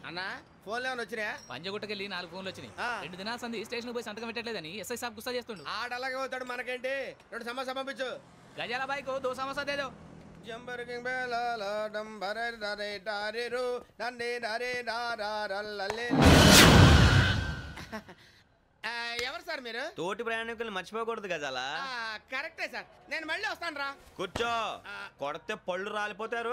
అన్నా ఫోన్లో ఏమైనా వచ్చినా? పంజగుట్టకెళ్ళి 4 ఫోన్లు వచ్చినాయి. 2 దినాల సంది స్టేషన్ పోయి సంతకం పెట్టలేదని ఎస్ఐ సాబ్ గుస్తా చేస్తుండు. ఆడలాగే పోతాడు, మనకేంటి? 2 సమస్య పంపించు. గజాల బైక్ 2 సమస్య దేదో. జంబరకింగ్ బేలాల డంబరే డరే డారిరు నన్నే డరే డారల్లలే. ఎవరు సార్ మీరు? తోటి ప్రయాణికుల్ని మర్చిపోకూడదు గజాల. కరెక్టే సార్, నేను మళ్ళీ వస్తాను రా. కూర్చో, కొడితే పళ్ళు రాలిపోతారు.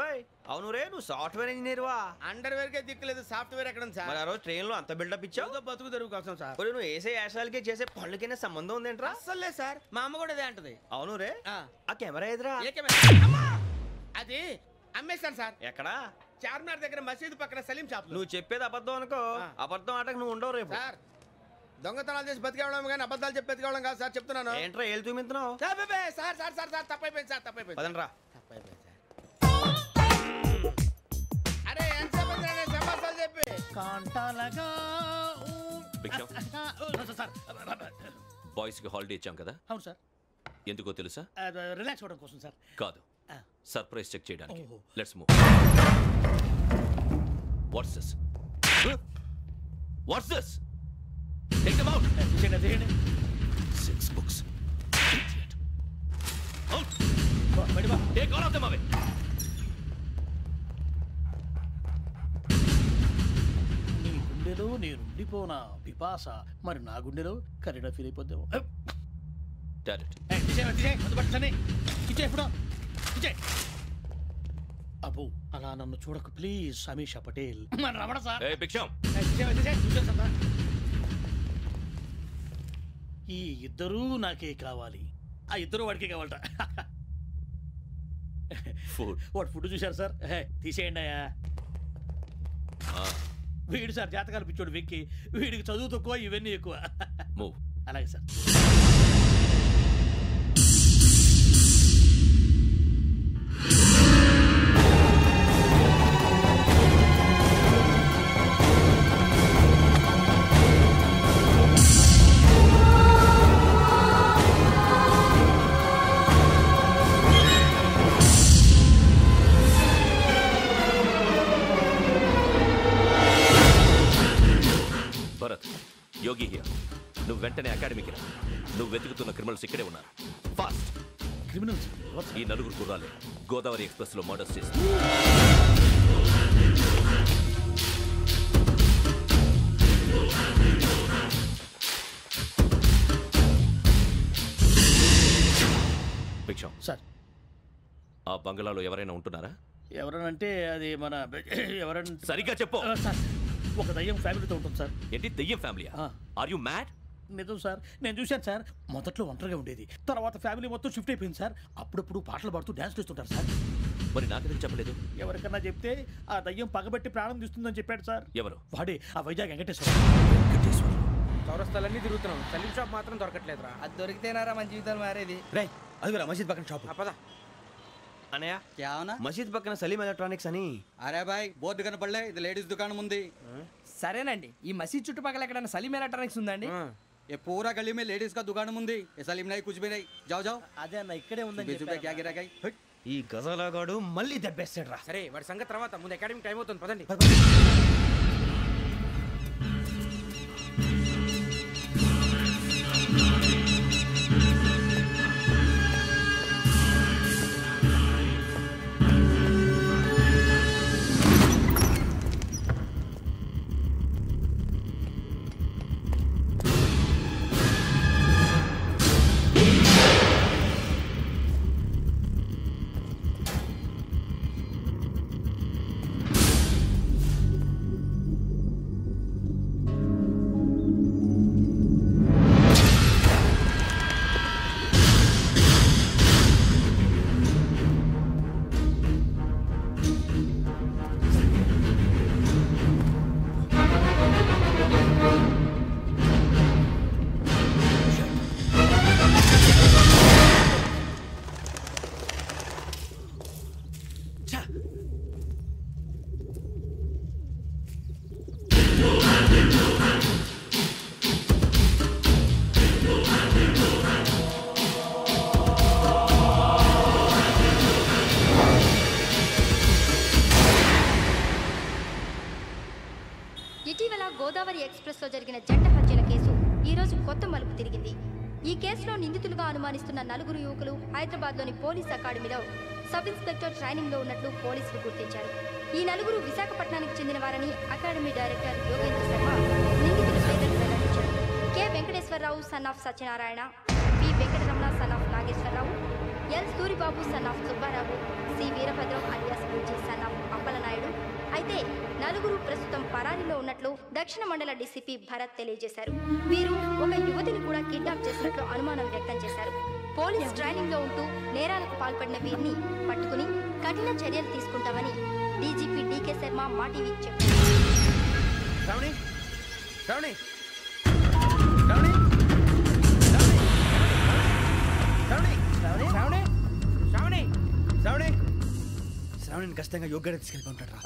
అవును రే, నువ్వు సాఫ్ట్వేర్ ఇంజనీర్ వా? అండర్వేర్ కే దిక్కులేదు, సాఫ్ట్వేర్ ఎక్కడ ఉంది సార్? మరి ఆ రోజు ట్రైన్ లో అంత బిల్డప్ ఇచ్చావు. బతుకు తెరుగు కోసం సార్. నువ్వు వేసే యాశాలకి చేసే పళ్ళకైనా సంబంధం ఉందేంట్రా? అస్సలే సార్, మా అమ్మ కూడా అదే అంటది. అవును రే, ఆ కెమెరా ఎదురా? అది అమ్మేశాను సార్. ఎక్కడా? చార్మినార్ దగ్గర మసీదు పక్కన సలీం షాప్. నువ్వు చెప్పేది అబద్ధం అనుకో, అబద్ధం ఆటకు నువ్వు ఉండవు రేపు. సార్ దొంగతనాలు చేసి బతికేవడం కానీ అబద్ధాలు చెప్పి బతికేవడం కాదు సార్, చెప్తున్నాను. ఏంట్రా ఏళ్ళు చూపించినావు? సార్ సార్ సార్ సార్ తప్పైపోయింది సార్, తప్పైపోయింది. పదండ్రా. తప్పైపోయింది సార్. అరే ఎంత సమాసాలు చెప్పి కాంటాలగా బాయ్స్ కి హాలిడే ఇచ్చాం కదా? అవును సార్. ఎందుకో తెలుసా? రిలాక్స్ అవ్వడం కోసం సార్. కాదు, సర్ప్రైజ్ చెక్ చేయడానికి. Let's move. What's this? What's this? Take them out. 6 books. Idiot. Out. Take all of them away. నీ గుండెలో నేనుండిపోనా పిపాస, మరి నా గుండెలో కరీడా ఫీల్ అయిపోద్దాము. Direct. అబ్బో అలా నన్ను చూడకు please. Sameesha Patel. Ramana sir. Hey, Big Sham. ఈ ఇద్దరూ నాకే కావాలి, ఆ ఇద్దరు వాడికే కావాలట. Food. వాడు ఫుడ్ చూశారు సార్. తీసేయండి అయ్యా. వీడు సార్ జాతకాలు పిచ్చోడు వెక్కి, వీడికి చదువు తక్కువ ఇవన్నీ ఎక్కువ. Move. అలాగే సార్. Bharat, Yogi here. నువ్వు వెంటనే అకాడమీకి రా. నువ్వు వెతుకుతున్న క్రిమినల్స్ ఇక్కడే ఉన్నారు. ఫాస్ట్. క్రిమినల్స్? ఈ 4 కుర్రాలే గోదావరి ఎక్స్ప్రెస్ లో మర్డర్స్ చేసి. భిక్షం సార్, ఆ బంగ్లాలో ఎవరైనా ఉంటున్నారా? ఎవరనంటే అది మన ఎవరన్నా. సరిగ్గా చెప్పు సార్, ఒక దయ్యం ఫ్యామిలీతో ఉంటుంది సార్. ఏంటి దెయ్యం ఫ్యామిలీ? Are you mad? నిజం సార్, నేను చూశాను సార్. మొదట్లో ఒంటరిగా ఉండేది, తర్వాత ఫ్యామిలీ మొత్తం షిఫ్ట్ అయిపోయింది సార్. అప్పుడప్పుడు పాటలు పాడుతూ డ్యాన్స్ చేస్తుంటారు సార్. మరి నాకెందుకు చెప్పలేదు? ఎవరికన్నా చెప్తే ఆ దయ్యం పగబెట్టి ప్రాణం తీస్తుందని చెప్పాడు సార్. ఎవరు? వాడే, ఆ వైజాగ్ వెంకటేశ్వర. చౌరస్తాలన్నీ తిరుగుతున్నాం, సలీం షాప్ మాత్రం దొరకట్లేదురా. అది దొరికితేనారా మన జీవితాలు మారేది. రే, అదిగురా మసీద్ పక్కన షాప్. పదా అనయ్య, क्या होना? మసీద్ పక్కన సలీం ఎలక్ట్రానిక్స్ అని. అరే బాయ్, బోర్డు కనపడలే, ఇది లేడీస్ దుకాణం ఉంది. సరేనండి, ఈ మసీద్ చుట్టుపక్కల ఎక్కడైనా సలీం ఎలక్ట్రానిక్స్ ఉందండి? ये पूरा गली में लेडीज का दुकान मुंदी, ये सलीम नहीं कुछ भी नहीं. जाओ जाओ. అదే అన్న ఇక్కడే ఉందని क्या गिरा गई. ఈ గజాలగాడు మళ్ళీ దెబ్బేస్తాడు రా. సరే వాడి సంగతి తర్వాత, ముందు అకాడమిక్ టైం అవుతుంది, పదండి. ఇటీవల గోదావరి ఎక్స్ప్రెస్లో జరిగిన జంట హత్యల కేసు ఈరోజు కొత్త మలుపు తిరిగింది. ఈ కేసులో నిందితులుగా అనుమానిస్తున్న 4 యువకులు హైదరాబాద్లోని పోలీస్ అకాడమీలో సబ్ ఇన్స్పెక్టర్ ట్రైనింగ్లో ఉన్నట్లు పోలీసులు గుర్తించారు. ఈ 4 విశాఖపట్నానికి చెందిన వారని అకాడమీ డైరెక్టర్ యోగేంద్ర శర్మ నిందితుల పేర్లను వెల్లడించారు. K Venkateswara Rao son of Satyanarayana, P Venkataramana son of Nageswara Rao, L Suribabu son of Subba Rao, C Veerabhadram alias Bujji son of Appalanaidu. అయితే 4 ప్రస్తుతం పరారీలో ఉన్నట్లు దక్షిణ మండల డీసీపీ భరత్ తెలియజేశారు. వీరు ఒక యువతిని కూడా కిడ్నాప్ చేసినట్లు అనుమానం వ్యక్తం చేశారు. పోలీస్ ట్రైనింగ్ లో ఉంటూ నేరాలకు పాల్పడిన వీరిని పట్టుకుని కఠిన చర్యలు తీసుకుంటామని డీజీపీ డీకే శర్మ మా టీవీకి చెప్పారు. శ్రావణిని ఖచ్చితంగా యోగ్యత తీసుకెళ్ళి ఉంటాడు రా.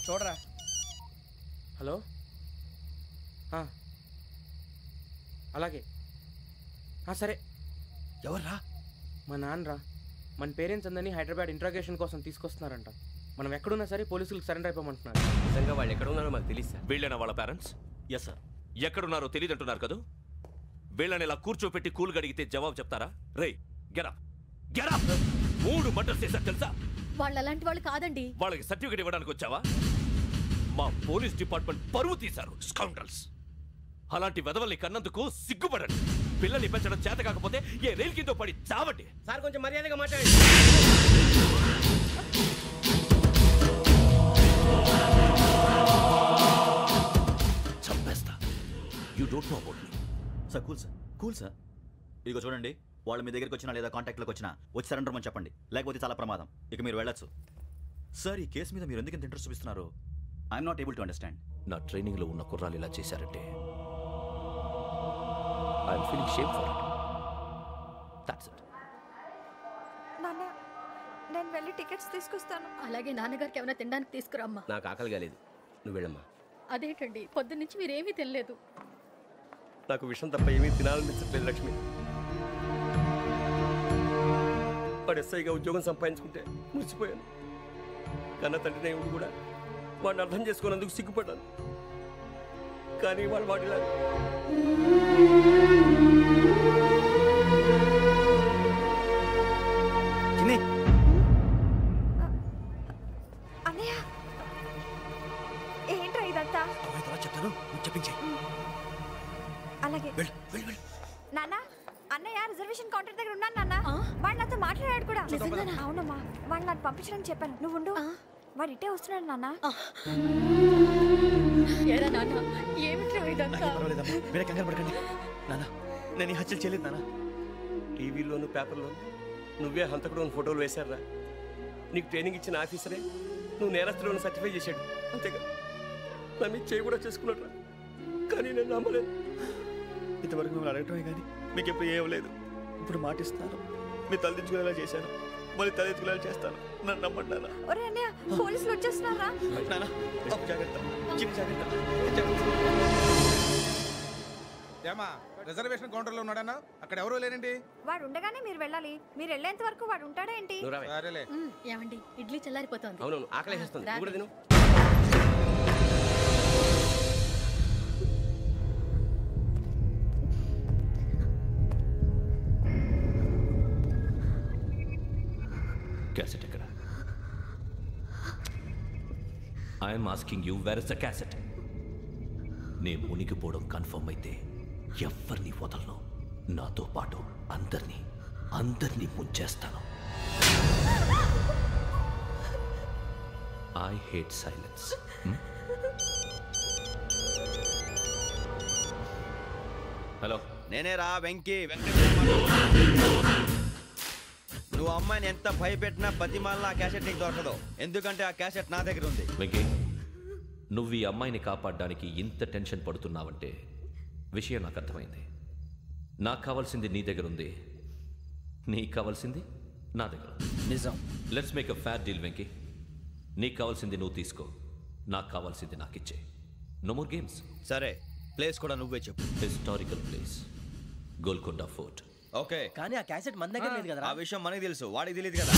చూడరా. హలో, అలాగే సరే. ఎవర్రా? మా నాన్నరా. మన పేరెంట్స్ అందరినీ హైదరాబాద్ ఇంట్రాగేషన్ కోసం తీసుకొస్తున్నారంట. మనం ఎక్కడున్నా సరే పోలీసులకు సరెండర్ అయిపోమంటున్నారు. నిజంగా వాళ్ళు ఎక్కడ ఉన్నారో మాకు తెలియదు సార్. వీళ్ళైనా వాళ్ళ పేరెంట్స్? Yes sir. ఎక్కడున్నారో తెలియదంటున్నారు కదా. వీళ్ళని ఇలా కూర్చోపెట్టి కూల్ గడిగితే జవాబు చెప్తారా? రేయ్ గెటప్ గెటప్. 3 మర్డర్స్ చేశారు తెలుసా? వాళ్ళు అలాంటి వాళ్ళు కాదండి. వాళ్ళకి సర్టిఫికేట్ ఇవ్వడానికి వచ్చావా? మా పోలీస్ డిపార్ట్మెంట్ పరువు తీశారు స్కౌండ్రల్స్. అలాంటి వెధవల్ని కన్నందుకు సిగ్గుపడండి. పిల్లల్ని పెంచడం చేత కాకపోతే ఏ రైలు కింద పడి చావండి. సార్ కొంచెం మర్యాదగా మాట్లాడండి. చంపేస్తా. You don't know about me. Sir cool sir. ఇదిగో చూడండి, వాళ్ళు మీ దగ్గరికి వచ్చినా లేదా కాంటాక్ట్లోకి వచ్చినా వచ్చి సరెండర్ అని చెప్పండి, లేకపోతే చాలా ప్రమాదం. ఇక మీరు వెళ్ళొచ్చు. సార్, ఈ కేసు మీద మీరు ఎందుకు ఇంత ఇంట్రెస్ట్ చూపిస్తున్నారు? I'm not able to understand. నా ట్రైనింగ్లో ఉన్న కుర్రాలు ఇలా చేశారంటే I'm feeling shame for it. That's it. నాన్న, నేను వెళ్ళి టికెట్స్ తీసుకొస్తాను. అలాగే నాన్నగారికి ఏమైనా తినడానికి తీసుకురమ్మా. నాకు ఆకలి కాలేదు, నువ్వు వెళ్ళమ్మా. అదేంటండి, పొద్దున్నుంచి మీరేమీ తినలేదు. నాకు విషయం తప్ప ఏమీ తినాలనిపించట్లేదు లక్ష్మి. వాడు ఎస్ఐగా ఉద్యోగం సంపాదించుకుంటే మురిసిపోయాను. కన్న తండ్రినే ఉండి కూడా వాడిని అర్థం చేసుకున్నందుకు సిగ్గుపడ్డాను. కానీ వాడిలా అన్నయ్య, ఏంట్రా ఇదంతా? చెప్తాను, చెప్పించే. అలాగే నాన్న. అన్నయ్య రిజర్వేషన్ కౌంటర్ దగ్గర ఉన్నాను నాన్న. వాడు నాతో మాట్లాడాడు కూడా. అవునమ్మా, వాడు నాకు పంపించడానికి చెప్పాను. నువ్వు ఉండు, వాడు ఇట్టే వస్తున్నాడు నాన్న. మీరే కంగారు పడకండి నాన్న. నేను ఈ హత్యలు చేయలేదు నాన్న. టీవీలోను పేపర్లోను నువ్వే హంతకుడు ఫోటోలు వేశారా? నీకు ట్రైనింగ్ ఇచ్చిన ఆఫీసరే నువ్వు నేరస్తులను సర్టిఫై చేశాడు. అంతేగా నా మీద చేయి కూడా చేసుకున్నట్రా. కానీ నేను నమ్మలేదు. ఇంతవరకు మిమ్మల్ని అడగటమే కానీ మీకు ఎప్పుడు ఏమలేదు. ఇప్పుడు మాటిస్తున్నాను, మీరు తలదించుకునేలా చేశాను, మళ్ళీ తలెత్తుకునేలా చేస్తాను. నన్ను నమ్మండి నాన్న. ఒరే అన్నయ్య, పోలీసులు వచ్చేస్తున్నారా? నాన్న జాగ్రత్త, చిన్న జాగ్రత్త. ఏమా రిజర్వేషన్ కౌంటర్లో ఉన్నాడన్నా? అక్కడ ఎవరూ లేనండి. వాడు ఉండగానే మీరు వెళ్ళాలి. మీరు వెళ్ళేంత వరకు వాడు ఉంటాడా ఏంటి? సరేలే. ఏమండి, ఇడ్లీ చల్లారిపోతుంది. అవును, ఆకలేస్తుంది. నువ్వు కూడా తిను. క్యాసెట్ ఎక్కడ? I'm asking you, where is the cassette? నే మునిగిపోవడం కన్ఫర్మ్ అయితే ఎవరిని వదలను. నాతో పాటు అందరినీ ముంచేస్తాను. I hate silence. హలో, నేనేరా వెంకీ. నువ్వు అమ్మాయిని ఎంత భయపెట్టినా బతిమాలినా ఆ క్యాసెట్ నీకు దొరకదు. ఎందుకంటే ఆ క్యాసెట్ నా దగ్గర ఉంది. వెంకీ, నువ్వు ఈ అమ్మాయిని కాపాడడానికి ఇంత టెన్షన్ పడుతున్నావంటే విషయం నాకు అర్థమైంది. నాకు కావాల్సింది నీ దగ్గర ఉంది, నీకు కావాల్సింది నా దగ్గర. నిజం. Let's make a fair deal Venky. నీకు కావాల్సింది నువ్వు తీసుకో, నాకు కావాల్సింది నాకు ఇచ్చే. No more games. సరే, ప్లేస్ కూడా నువ్వే చెప్పు. Historical place, Golconda fort. Okay, కానీ ఆ క్యాసెట్ మన దగ్గర లేదు కదా. ఆ విషయం మనకి తెలుసు, వాడికి తెలియదు కదా.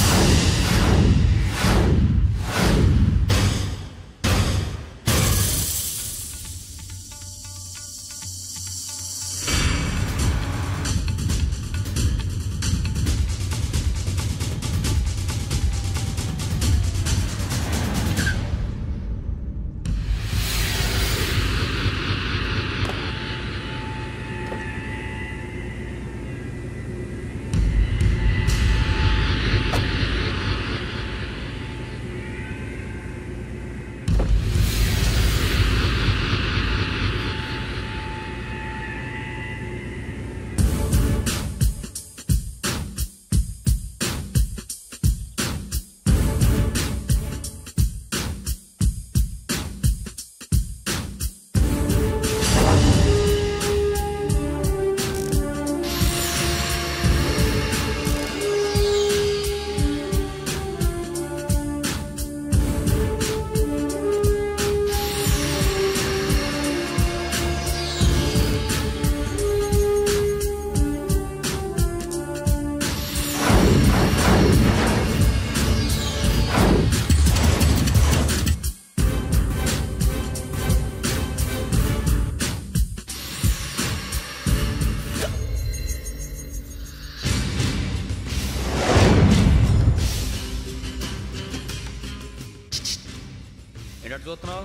ఏంటో చూస్తున్నావు?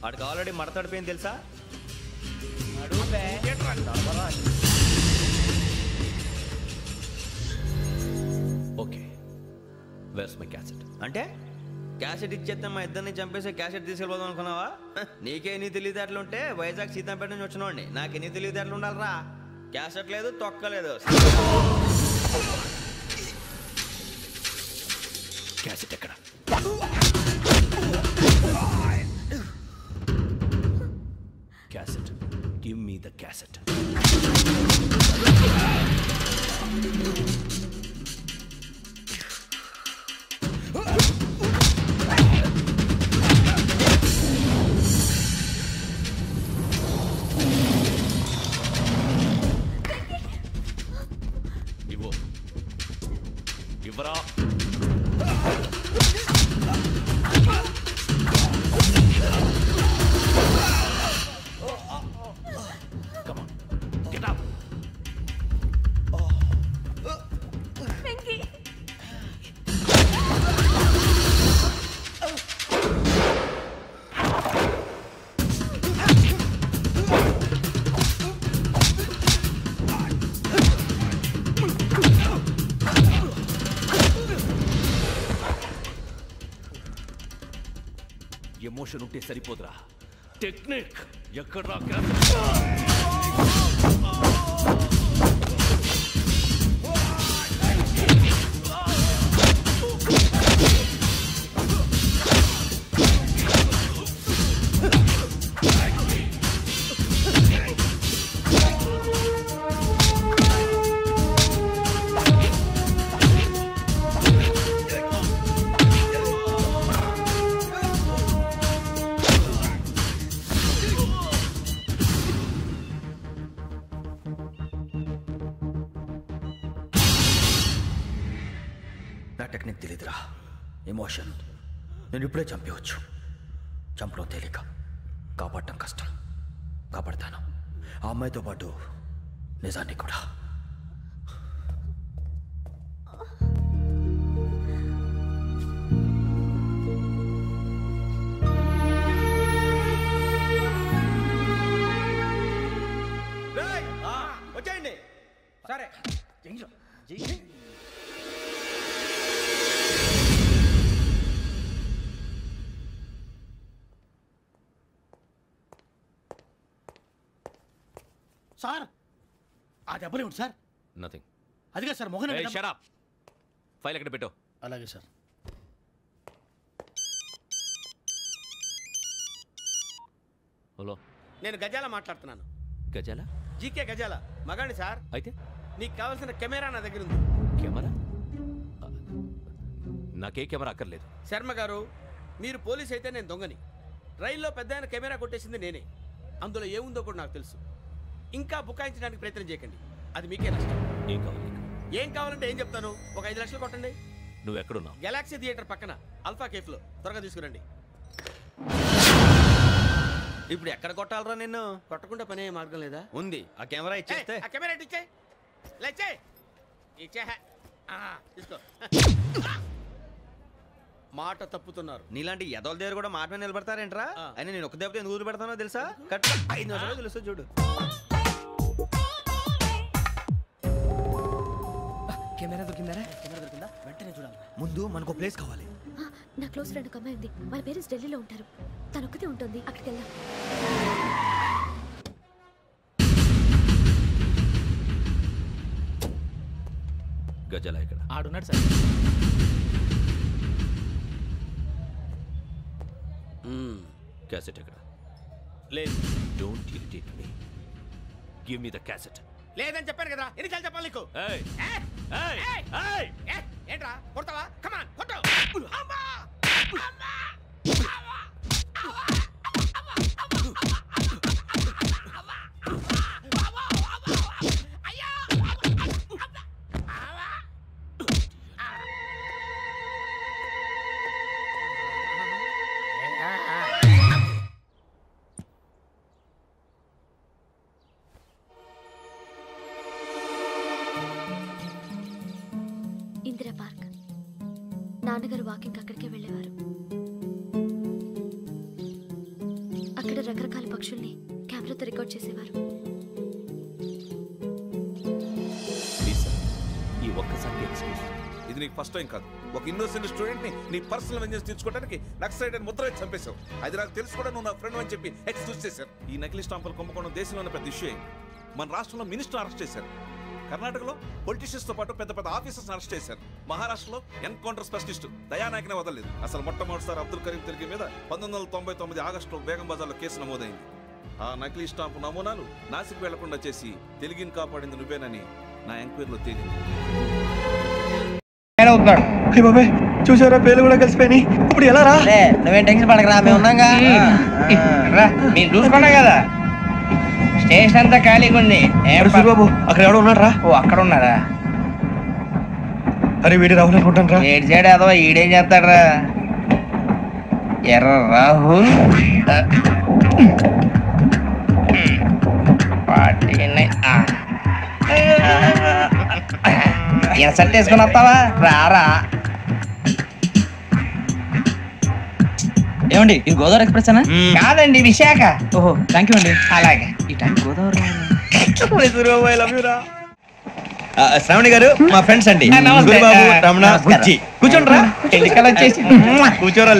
వాడికి ఆల్రెడీ మడతడిపోయింది తెలుసా? Okay, where's my cassette? అంటే క్యాసెట్ ఇచ్చేస్తే మా ఇద్దరిని చంపేసి క్యాసెట్ తీసుకెళ్ళిపోదాం అనుకున్నావా? నీకే ఎన్ని తెలివితేటలు ఉంటే వైజాగ్ సీతంపేట నుంచి వచ్చినోడిని నాకు ఎన్ని తెలివితేటలు ఉండాలిరా? క్యాసెట్ లేదు, తొక్కలేదు. క్యాసెట్ ఎక్కడ? Cassette, give me the cassette. ఇవ్వు, ఇవ్వరా. Come on, get up. Emotion ఉంటే సరిపోదురా, టెక్నిక్ ఎక్కడ? నా టెక్నిక్ తెలీదురా, ఎమోషన్. నేను ఇప్పుడే చంపేవచ్చు. చంపడం తేలిక, కాపాడటం కష్టం. కాపాడతాను ఆ అమ్మాయితో పాటు నిజాన్ని కూడా. వచ్చేయండి. సరే సార్, ఆ దెబ్బలేమిటి సార్? నథింగ్. అదిగా sir Mohan. Shut up. File ఎక్కడ పెట్టు? అలాగే సార్. హలో, నేను గజాల మాట్లాడుతున్నాను. గజాల? జీకే గజాల మగాండి సార్. అయితే నీకు కావాల్సిన కెమెరా నా దగ్గర ఉంది. కెమెరా? నాకే కెమెరా అక్కర్లేదు. శర్మ గారు, మీరు పోలీస్ అయితే నేను దొంగని. రైల్లో పెద్ద ఆయన కెమెరా కొట్టేసింది నేనే. అందులో ఏముందో కూడా నాకు తెలుసు. ఇంకా బుకాయించడానికి ప్రయత్నం చేయకండి, అది మీకే నష్టం. ఏం కావాలి? ఏం కావాలంటే ఏం చెప్తాను. ఒక 5 లక్షలు కొట్టండి. నువ్వు ఎక్కడున్నావు? గెలాక్సీ థియేటర్ పక్కన అల్ఫా కేఫ్లో. త్వరగా తీసుకురండి. ఇప్పుడు ఎక్కడ కొట్టాలరా నిన్ను? కొట్టకుండా పనే మార్గం లేదా? ఉంది. ఆ కెమెరా ఇచ్చేస్తే. ఆ కెమెరా ఇచ్చే లేచే ఇచ్చే తీసుకో. మాట తప్పుతున్నారు. నీలాంటి ఎదల దగ్గర కూడా మాట మీద నిలబడతారేంట్రా? అని నేను ఒక దెబ్బతో ఎందుకు ఊరు పెడతానో తెలుసా? కట్ 5 నిమిషాలు తెలుసు చూడు. కెమెరా దొరికిందా? వెంటనే చూడాలి. ముందు మనకు ప్లేస్ కావాలి. నా క్లోజ్ ఫ్రెండ్ ఒక అమ్మాయి ఉంది. వాళ్ళ పేరెంట్స్ ఢిల్లీలో ఉంటారు. తను ఒక్కతే ఉంటుంది. అక్కడికి వెళ్దాం. గజాల ఇక్కడ ఆడున్నాడు సార్. క్యాసెట్ ఎక్కడ? లేదు. Don't irritate me. Give me the cassette. లేదని చెప్పాను కదా, ఎన్నిసార్లు చెప్పాలి నీకు? ఏంట్రా కొడతావా? కమాన్ కొట్టు. ఇందిరా పార్క్. నాన్నగారు వాకింగ్ అక్కడికే వెళ్ళేవారు. అక్కడ రకరకాల పక్షుల్ని కెమెరాతో రికార్డ్ చేసేవారు. ఈ ఒక్కసారి ఎక్స్క్యూజ్. ఇది నీకు ఫస్ట్ టైం కాదు. ఒక ఇన్నోసెంట్ స్టూడెంట్ ని నీ పర్సనల్ వెంజెన్స్ తీర్చుకోవడానికి నక్సలైట్ అని ముద్ర వేసి చంపేశావు. అది నాకు తెలుసు కూడా నువ్వు నా ఫ్రెండ్ అని చెప్పి ఎక్స్క్యూజ్ చేశారు. ఈ నకిలీ స్టాంపులు కుంభకోణం దేశంలో ఉన్న పెద్ద ఇష్యూ అయింది. మన రాష్ట్రంలో మినిస్టర్ అరెస్ట్ చేశారు. కర్ణాటకలో పొలిటీషియన్స్ తో పాటు పెద్ద పెద్ద ఆఫీసర్స్ అరెస్ట్ చేశారు. మహారాష్ట్రలో ఎన్కౌంటర్ స్పెషలిస్ట్ దయానాయకనే వదలలేదు. అసలు మొట్టమొదటిసారి అబ్దుల్ కరీం తిరిగి మీద 1999 ఆగస్టులో బేగం బజార్లో కేసు నమోదైంది. ఆ నకిలీ స్టాంపు నమూనాలు నాసిక్ వెళ్లకుండా చేసి తెలుగుని కాపాడింది నువ్వేనని నా ఎంక్వైరీలో తేలింది. చూసారా, పేర్లు కూడా కలిసిపోయినాయి. ఇప్పుడు ఎలా రా? నువ్వేం టెన్షన్ పడకరా, మేము ఉన్నాగా. మీరు చూసుకున్నా కదా, స్టేషన్ అంతా ఖాళీగా ఉంది. బాబు అక్కడ ఎవడో ఉన్నాడు రా. ఓ అక్కడ ఉన్నారా? అరే వీడి రాహుల్ అనుకుంటాను రా. ఏడు చేయడం అదో ఈడేం చేస్తాడరా? ఎర్ర రాహుల్ ఇన్సల్ట్ వేసుకుని వస్తావా? రారా. ఏమండి ఇది గోదావరి ఎక్స్ప్రెస్ అనా? కాదండి, విశాఖ. ఓహో థ్యాంక్ యూ అండి. అలాగే. ఈ టైం గోదావరి శ్రావణి గారు మా ఫ్రెండ్స్ అండి. నమస్తే. గురుబాబు, రమణ, నమస్కారం. బుజ్జి. కూర్చోండి రా. ఎన్నికలు వచ్చేసి కూర్చోరా.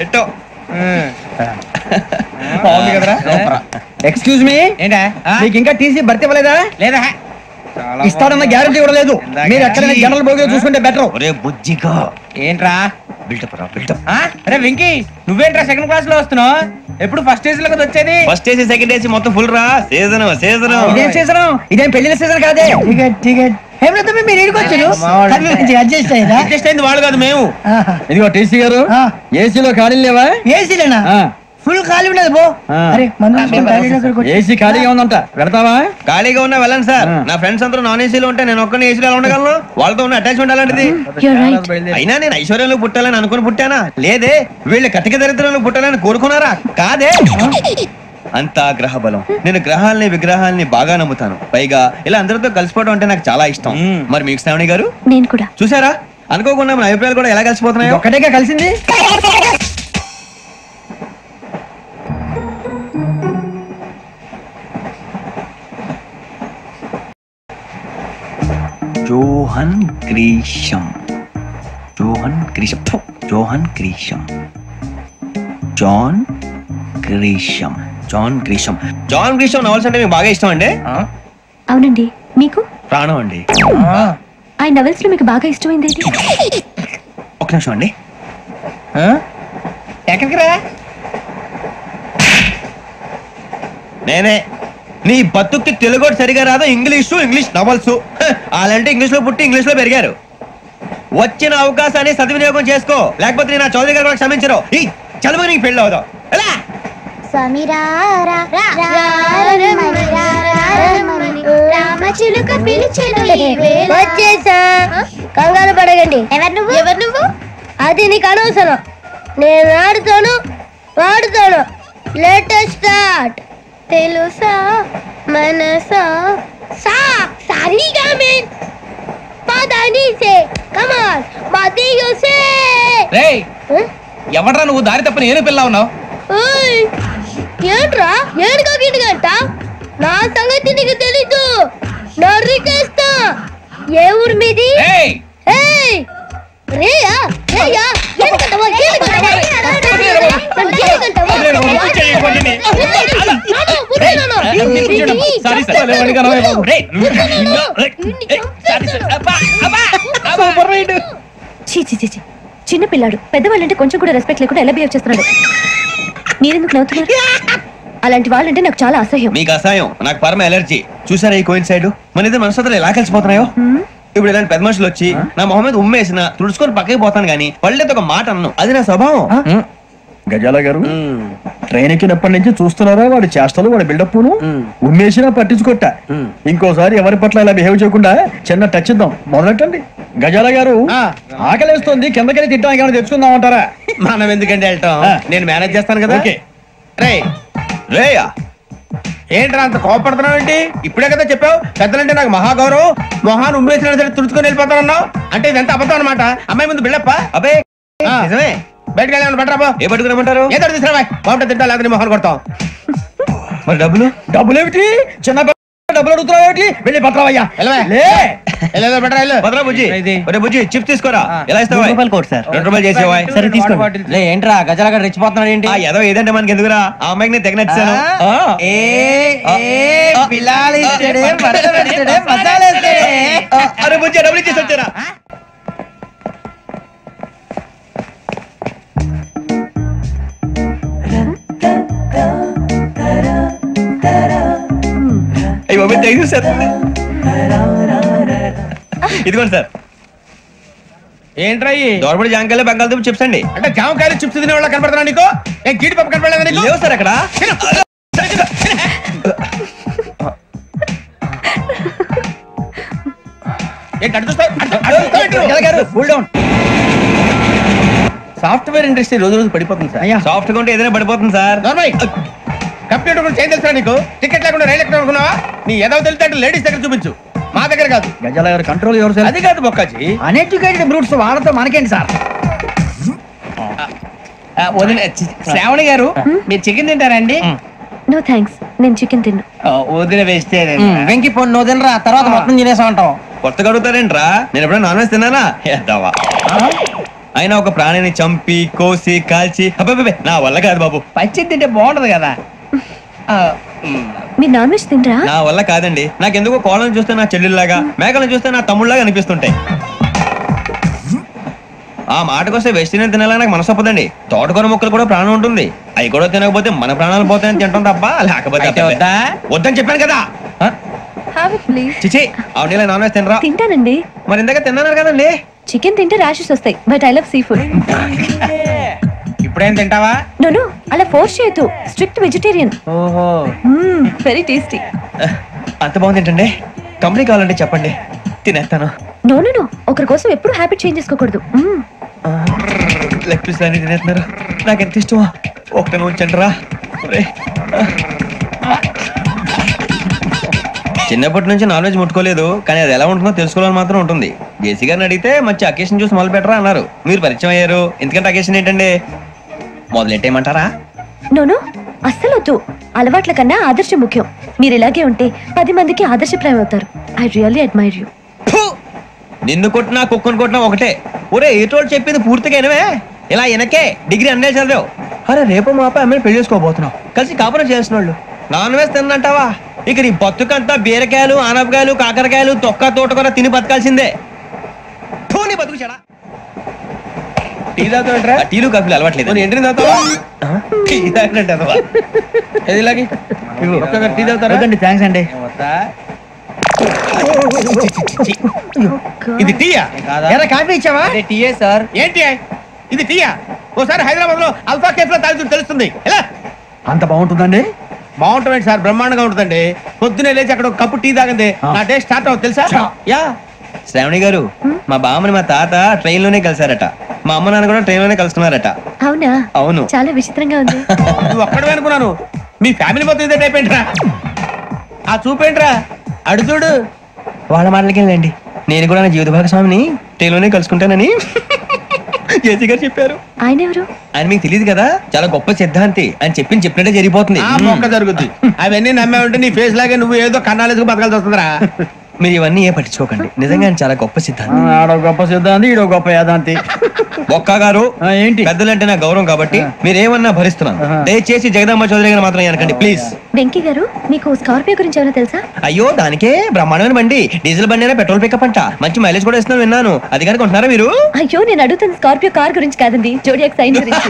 ఎటో బాగుంది కదరా. ఎక్స్క్యూజ్ మీ, ఏంటా? మీకు ఇంకా టీసీ భర్తీ ఇవ్వలేదా? లేదా ఇస్తాడన్న గ్యారంటీ కూడా లేదు. మీరు ఎక్కడైనా జనరల్ బోగిలో చూసుకుంటే బెటర్. ఒరే బుజ్జిగా ఏంట్రా బిల్డప్ రా బిల్డప్. అరే వెంకీ, నువ్వేంట్రా సెకండ్ క్లాస్ లో వస్తున్నావు? ఎప్పుడు ఫస్ట్ ఏసీ లో కదా వచ్చేది? ఫస్ట్ ఏసీ సెకండ్ ఏసీ మొత్తం ఫుల్ రా. సీజన్ ఇదేం సీజన్? ఇదేం పెళ్లిన సీజన్ కాదే. టికెట్ టికెట్ మీరు ఇడికొచ్చారు. అడ్జస్ట్ అయ్యిందా? అడ్జస్ట్ అయింది వాళ్ళు కాదు, మేము. ఇదిగో టీసీ గారు, ఏసీలో ఖాళీ లేవా? ఏసీలేనా? ఫుల్ ఖాళీ ఉండదు బో. ఏసీ ఖాళీగా ఉందంట, పెడతావా? ఖాళీగా ఉన్నా వెళ్ళండి సార్. నా ఫ్రెండ్స్ అందరూ నాన్ ఏసీలో ఉంటే నేను ఒక్కనే ఏసీలో ఎలా ఉండగలను? వాళ్ళతో ఉన్న అటాచ్మెంట్ అలాంటిది. అయినా నేను ఐశ్వర్యంలో పుట్టాలని అనుకుని పుట్టానా? లేదే. వీళ్ళు కటిక దరిద్రంలో పుట్టాలని కోరుకున్నారా? కాదే. అంతా గ్రహ బలం. నేను గ్రహాలని విగ్రహాలని బాగా నమ్ముతాను. పైగా ఇలా అందరితో కలిసిపోవడం అంటే నాకు చాలా ఇష్టం. మరి మీకు శ్రావణి గారు? నేను కూడా. చూసారా, అనుకోకుండా మన అభిప్రాయాలు కూడా ఎలా కలిసిపోతున్నాయో. ఒక్కటేగా కలిసింది. Johan Grisham. Johan Grisham. Johan Grisham. John Grisham. John Grisham. John Grisham novels అంటే మీకు బాగా ఇష్టం అండి? అవునండి. మీకు? ప్రాణం అండి. ఆ నవల్స్ లో మీకు బాగా ఇష్టమైంది ఏంటి? ఒక నిమిషం అండి. ఎక్కడికి రా? నేనే. నీ బతుక్కి తెలుగు సరిగా రాదు, ఇంగ్లీష్ నవల్స్. అలాంటి ఇంగ్లీష్ లో పుట్టి ఇంగ్లీష్ లో పెరిగారు. వచ్చిన అవకాశాన్ని సద్వినియోగం చేసుకో, లేకపోతే నేను చౌదరి గారు కూడా క్షమించరు. ఈ చదువు నీకు పెళ్ళి అవుదాం. ఎలా వచ్చేసా. కంగారు పడగండి. ఎవరు నువ్వు? అది నీకు అనవసరం. నేను ఆడుతాను, వాడుతాను. Latest start. తెలుసా మనసా సా సారీగా మీన్ పదని సే కమాన్ మదియో సే. రేయ్, ఎవడ్రా నువ్వు? దారి తప్పని ఏను పిల్ల ఉన్నావు? ఓయ్ ఏంట్రా ఏడుగా గిట్టుగంట? నా సంగతి నీకు తెలీదు. నరికేస్తా. ఏ ఊరు మీది? ఏయ్ రేయా రేయా ఏడుకంటావా? చిన్న పిల్లాడు పెద్దవాళ్ళంటే కొంచెం కూడా రెస్పెక్ట్ లేకుండా ఎలా బిహేవ్ చేస్తున్నాడు. మీరెందుకు నవ్వుతున్నారు? అలాంటి వాళ్ళంటే నాకు చాలా అసహ్యం. మీకు అసహ్యం, నాకు పరమ ఎలర్జీ. చూసారా ఈ కోయిన్సైడ్? మన ఇద్దరు మనసులో ఎలా కలిసిపోతున్నాయో. ఇప్పుడు ఇలాంటి పెద్ద మనుషులు వచ్చి నా మొహం మీద ఉమ్మేసిన తుడుచుకొని పక్కకి పోతాను గానీ పళ్ళేతో ఒక మాట అన్ను. అది నా స్వభావం. గజాల గారు, ట్రైన్ ఎక్కినప్పటి నుంచి చూస్తున్నారా వాడి చేష్టలు, వాడి బిల్డప్ను? ఉమ్మేసినా పట్టించుకోట. ఇంకోసారి ఎవరి పట్ల ఇలా బిహేవ్ చేయకుండా చిన్న టచ్ ఇద్దాం. మొదలెట్టండి. గజాల గారు, ఆకలేస్తుంది, కిందకెళ్ళి తిట్టానికి ఏమైనా తెచ్చుకుందామంటారా? మనం ఎందుకంటే వెళ్తాం, నేను మేనేజ్ చేస్తాను కదా. రేయా ఏంట్రా అంత కోపడుతున్నావు ఏంటి? ఇప్పుడే కదా చెప్పావు పెద్దలంటే నాకు మహాగౌరవం, మొహాన్ని ఉమ్మేసిన సరే తుడుచుకొని వెళ్ళిపోతానన్నావు. అంటే ఇదంతా అబద్ధం అనమాట. అమ్మాయి ముందు బిళ్ళప్ప. అబ్బే నిజమే. బయటకు వెళ్ళి పట్టరా ఏ పట్టుకురమ్మంటారు? ఏదో తీసుకురా బాగుంటుంది తింటా లేదా మొహన్ కొడతాం. మరి డబ్బులు? డబ్బులు ఏమిటి? చిన్న డబ్బులు అడుగుతున్నావు ఏమిటి? వెళ్ళి పట్టరావయ్యా. పదరా బుజ్జి. ఒరే బుజ్జి చిప్స్ తీసుకోరా. ఎలా ఇస్తావా? Court sir. 2 రూపాయలు చేసేవా? సరే తీసుకోండి. ఏంట్రా గజలగా రెచ్చిపోతున్నాడు ఏంటి? ఏదో ఏదంటే మనకి ఎందుకురా, ఆ అమ్మాయికి నేను తెగ నచ్చాను. అరే బుజ్జి డబ్బులు ఇచ్చేసి వచ్చారా? సార్ ఇదిగోండి సార్. ఏంట్రా దోరబడి జామకాయలు బంగాళదుంప చిప్స్ అండి. అంటే జామకాయలు చిప్స్ తినే వాళ్ళ కనపడుతున్నా నీకు? ఏం జీడిపప్పు కనపడలేదా నీకు? లేవు సార్ అక్కడ. సాఫ్ట్వేర్ ఇండస్ట్రీ రోజు రోజు పడిపోతుంది సార్. సాఫ్ట్ గా ఉంటే ఏదైనా పడిపోతుంది సార్. కంప్యూటర్ గురించి ఏం తెలుసా నీకు? టికెట్ లేకుండా రైలు ఎక్కడ అనుకున్నావా? నీ ఏదో తెలితే లేడీస్ దగ్గర చూపించు, మా దగ్గర కాదు. గజాల గారు కంట్రోల్ ఎవరు సార్? అది కాదు బొక్కాజీ, అన్ఎడ్యుకేటెడ్ బ్రూట్స్ వాళ్ళతో మనకేంటి సార్? శ్రావణి గారు మీరు చికెన్ తింటారండి? నో థ్యాంక్స్, నేను చికెన్ తిన్నా. వదిన వేస్తే వెంకి పొన్ను నువ్వు తినరా, తర్వాత మొత్తం తినేసా ఉంటాం. కొత్తగా అడుగుతారేంట్రా? నేను ఎప్పుడైనా నాన్ వెజ్ తిన్నానా? ఎద్దావా. అయినా ఒక ప్రాణిని చంపి కోసి కాల్చి అబ్బాబే నా వల్ల కాదు బాబు. పచ్చి తింటే బాగుంటది కదా. మీరు నాన్ వెజ్ తినరా? నా వల్ల కాదండి. నాకెందుకో కోళ్ళను చూస్తే నా చెల్లెల్లాగా, మేకలను చూస్తే నా తమ్ముళ్ళలాగా అనిపిస్తుంటాయి. ఆ మాటకొస్తే వెస్టిరియన్ తినాలని నాకు మనసు ఒప్పదండి. తోటకూర మొక్కలు కూడా ప్రాణం ఉంటుంది, అవి కూడా తినకపోతే మన ప్రాణాలు పోతాయని తింటాం తప్ప లేకపోతే వద్దని చెప్పాను కదా. చిచి అవునీ నాన్ వెజ్ తినరా? తింటానండి. మరి ఇందాక తిన్నాను కదండి. చికెన్ తింటే ర్యాషెస్ వస్తాయి, but I love sea food. ఇప్పుడేం తింటావా? నో అలా ఫోర్స్ చేయొద్దు, స్ట్రిక్ట్ వెజిటేరియన్. ఓహో వెరీ టేస్టీ. అంత బాగుంది ఏంటండి? కంపెనీ కావాలంటే చెప్పండి, తినేస్తాను. నో నో నో, ఒకరి కోసం ఎప్పుడు హ్యాబిట్ చేంజ్ చేసుకోకూడదు. లెగ్ పీస్ అన్ని తినేస్తున్నారు, నాకు ఎంత ఇష్టమో. ఒకటే ఉంచండి రా. చిన్నప్పటి నుంచి నాన్ వెజ్ ముట్టుకోలేదు, కానీ అది ఎలా ఉంటుందో తెలుసుకోవాలని మాత్రం ఉంటుంది. జేసీ గారిని అడిగితే మంచి అకేషన్ చూసి మొదలు పెట్టరా అన్నారు. మీరు పరిచయం అయ్యారు, ఎందుకంటే అకేషన్ ఏంటండి? మొదలెట్టేయమంటారా? నోను అస్సలు వద్దు. అలవాట్ల కన్నా ఆదర్శం ముఖ్యం. మీరు ఇలాగే ఉంటే 10 మందికి ఆదర్శప్రాయం అవుతారు. I really admire you. నిన్ను కొట్టినా కుక్కను కొట్టినా ఒకటే. ఒరే ఏటోళ్ళు చెప్పింది పూర్తిగా వినవే. ఇలా వెనకే డిగ్రీ అన్నే చదివావు. అరే రేపు మాపై అమ్మని పెళ్లి చేసుకోబోతున్నావు, కలిసి కాపురం చేసిన వాళ్ళు. నాన్ వెజ్ తిన్నంటావా? ఇక నీ బతుకంతా బీరకాయలు, ఆనపకాయలు, కాకరకాయలు, తొక్క తోట కూడా తిని బతకాల్సిందే. నీ బతుకు చెడా. టీ తాగుతాంట్రా? టీలు కాఫీలు అలవాట్లేదు. ఏంటి తాగుతావా? టీ తాగినట్టు అదవా. ఏది ఇలాగే ఒక్క టీ తాగుతారా? థ్యాంక్స్ అండి. ఇది టీయా? కాఫీ ఇచ్చావా? టీయే సార్. ఏంటి ఇది టీయా? ఓసారి హైదరాబాద్ లో అల్ఫా కేఫ్ లో తాగుతూ తెలుస్తుంది. ఎలా అంత బాగుంటుందండి? బాగుంటుంది సార్, బ్రహ్మాండంగా ఉంటుందండి. పొద్దునే లేచి అక్కడ ఒక కప్పు టీ తాగింది నా డే స్టార్ట్ అవుతుంది తెలుసా? యా శ్రావణి గారు, మా బామ్మని మా తాత ట్రైన్ లోనే కలిసారట, మా అమ్మ నాన్న కూడా ట్రైన్ లోనే కలుసుకున్నారట. అవునా? అవును. చాలా విచిత్రంగా ఉంది. నువ్వు ఒక్కడే అనుకున్నాను, మీ ఫ్యామిలీ మొత్తం ఇదే టైప్ ఏంట్రా? ఆ చూపేంట్రా అడు చూడు. వాళ్ళ మాటలకి వెళ్ళండి, నేను కూడా నా జీవిత భాగస్వామిని ట్రైన్ లోనే కలుసుకుంటానని జేసీ గారు చెప్పారు. ఆయన ఎవరు? ఆయన మీకు తెలియదు కదా, చాలా గొప్ప సిద్ధాంతి అని చెప్పినట్టే జరిగిపోతుంది. మొక్క జరుగుద్ది. అవన్నీ నమ్మే ఉంటే నీ ఫేస్ లాగే నువ్వు ఏదో కన్నాలేసుకు బతకాల్సి వస్తుందిరా. మీరు ఇవన్నీ ఏ పట్టించుకోకండి, నిజంగా ఆయన చాలా గొప్ప సిద్ధాంతి. ఆడో గొప్ప సిద్ధాంతి, ఈడో గొప్ప యాదాంతి. ఒక్క గారు ఏంటి? పెద్దలంటే నా గౌరవం కాబట్టి మీరేమన్నా భరిస్తున్నాను. దయచేసి జగదాంబ చౌదరి గారు మాత్రం అనకండి ప్లీజ్. వెంకీ గారు, మీకు స్కార్పియో గురించి ఏమైనా తెలుసా? అయ్యో దానికే బ్రహ్మాండమైన బండి, డీజిల్ బండి అయినా పెట్రోల్ పికప్ అంట, మంచి మైలేజ్ కూడా ఇస్తున్నాను విన్నాను. అది కనుక ఉంటున్నారా మీరు? అయ్యో నేను అడుగుతుంది స్కార్పియో కార్ గురించి కాదండి, జోడియాక్ సైన్ గురించి.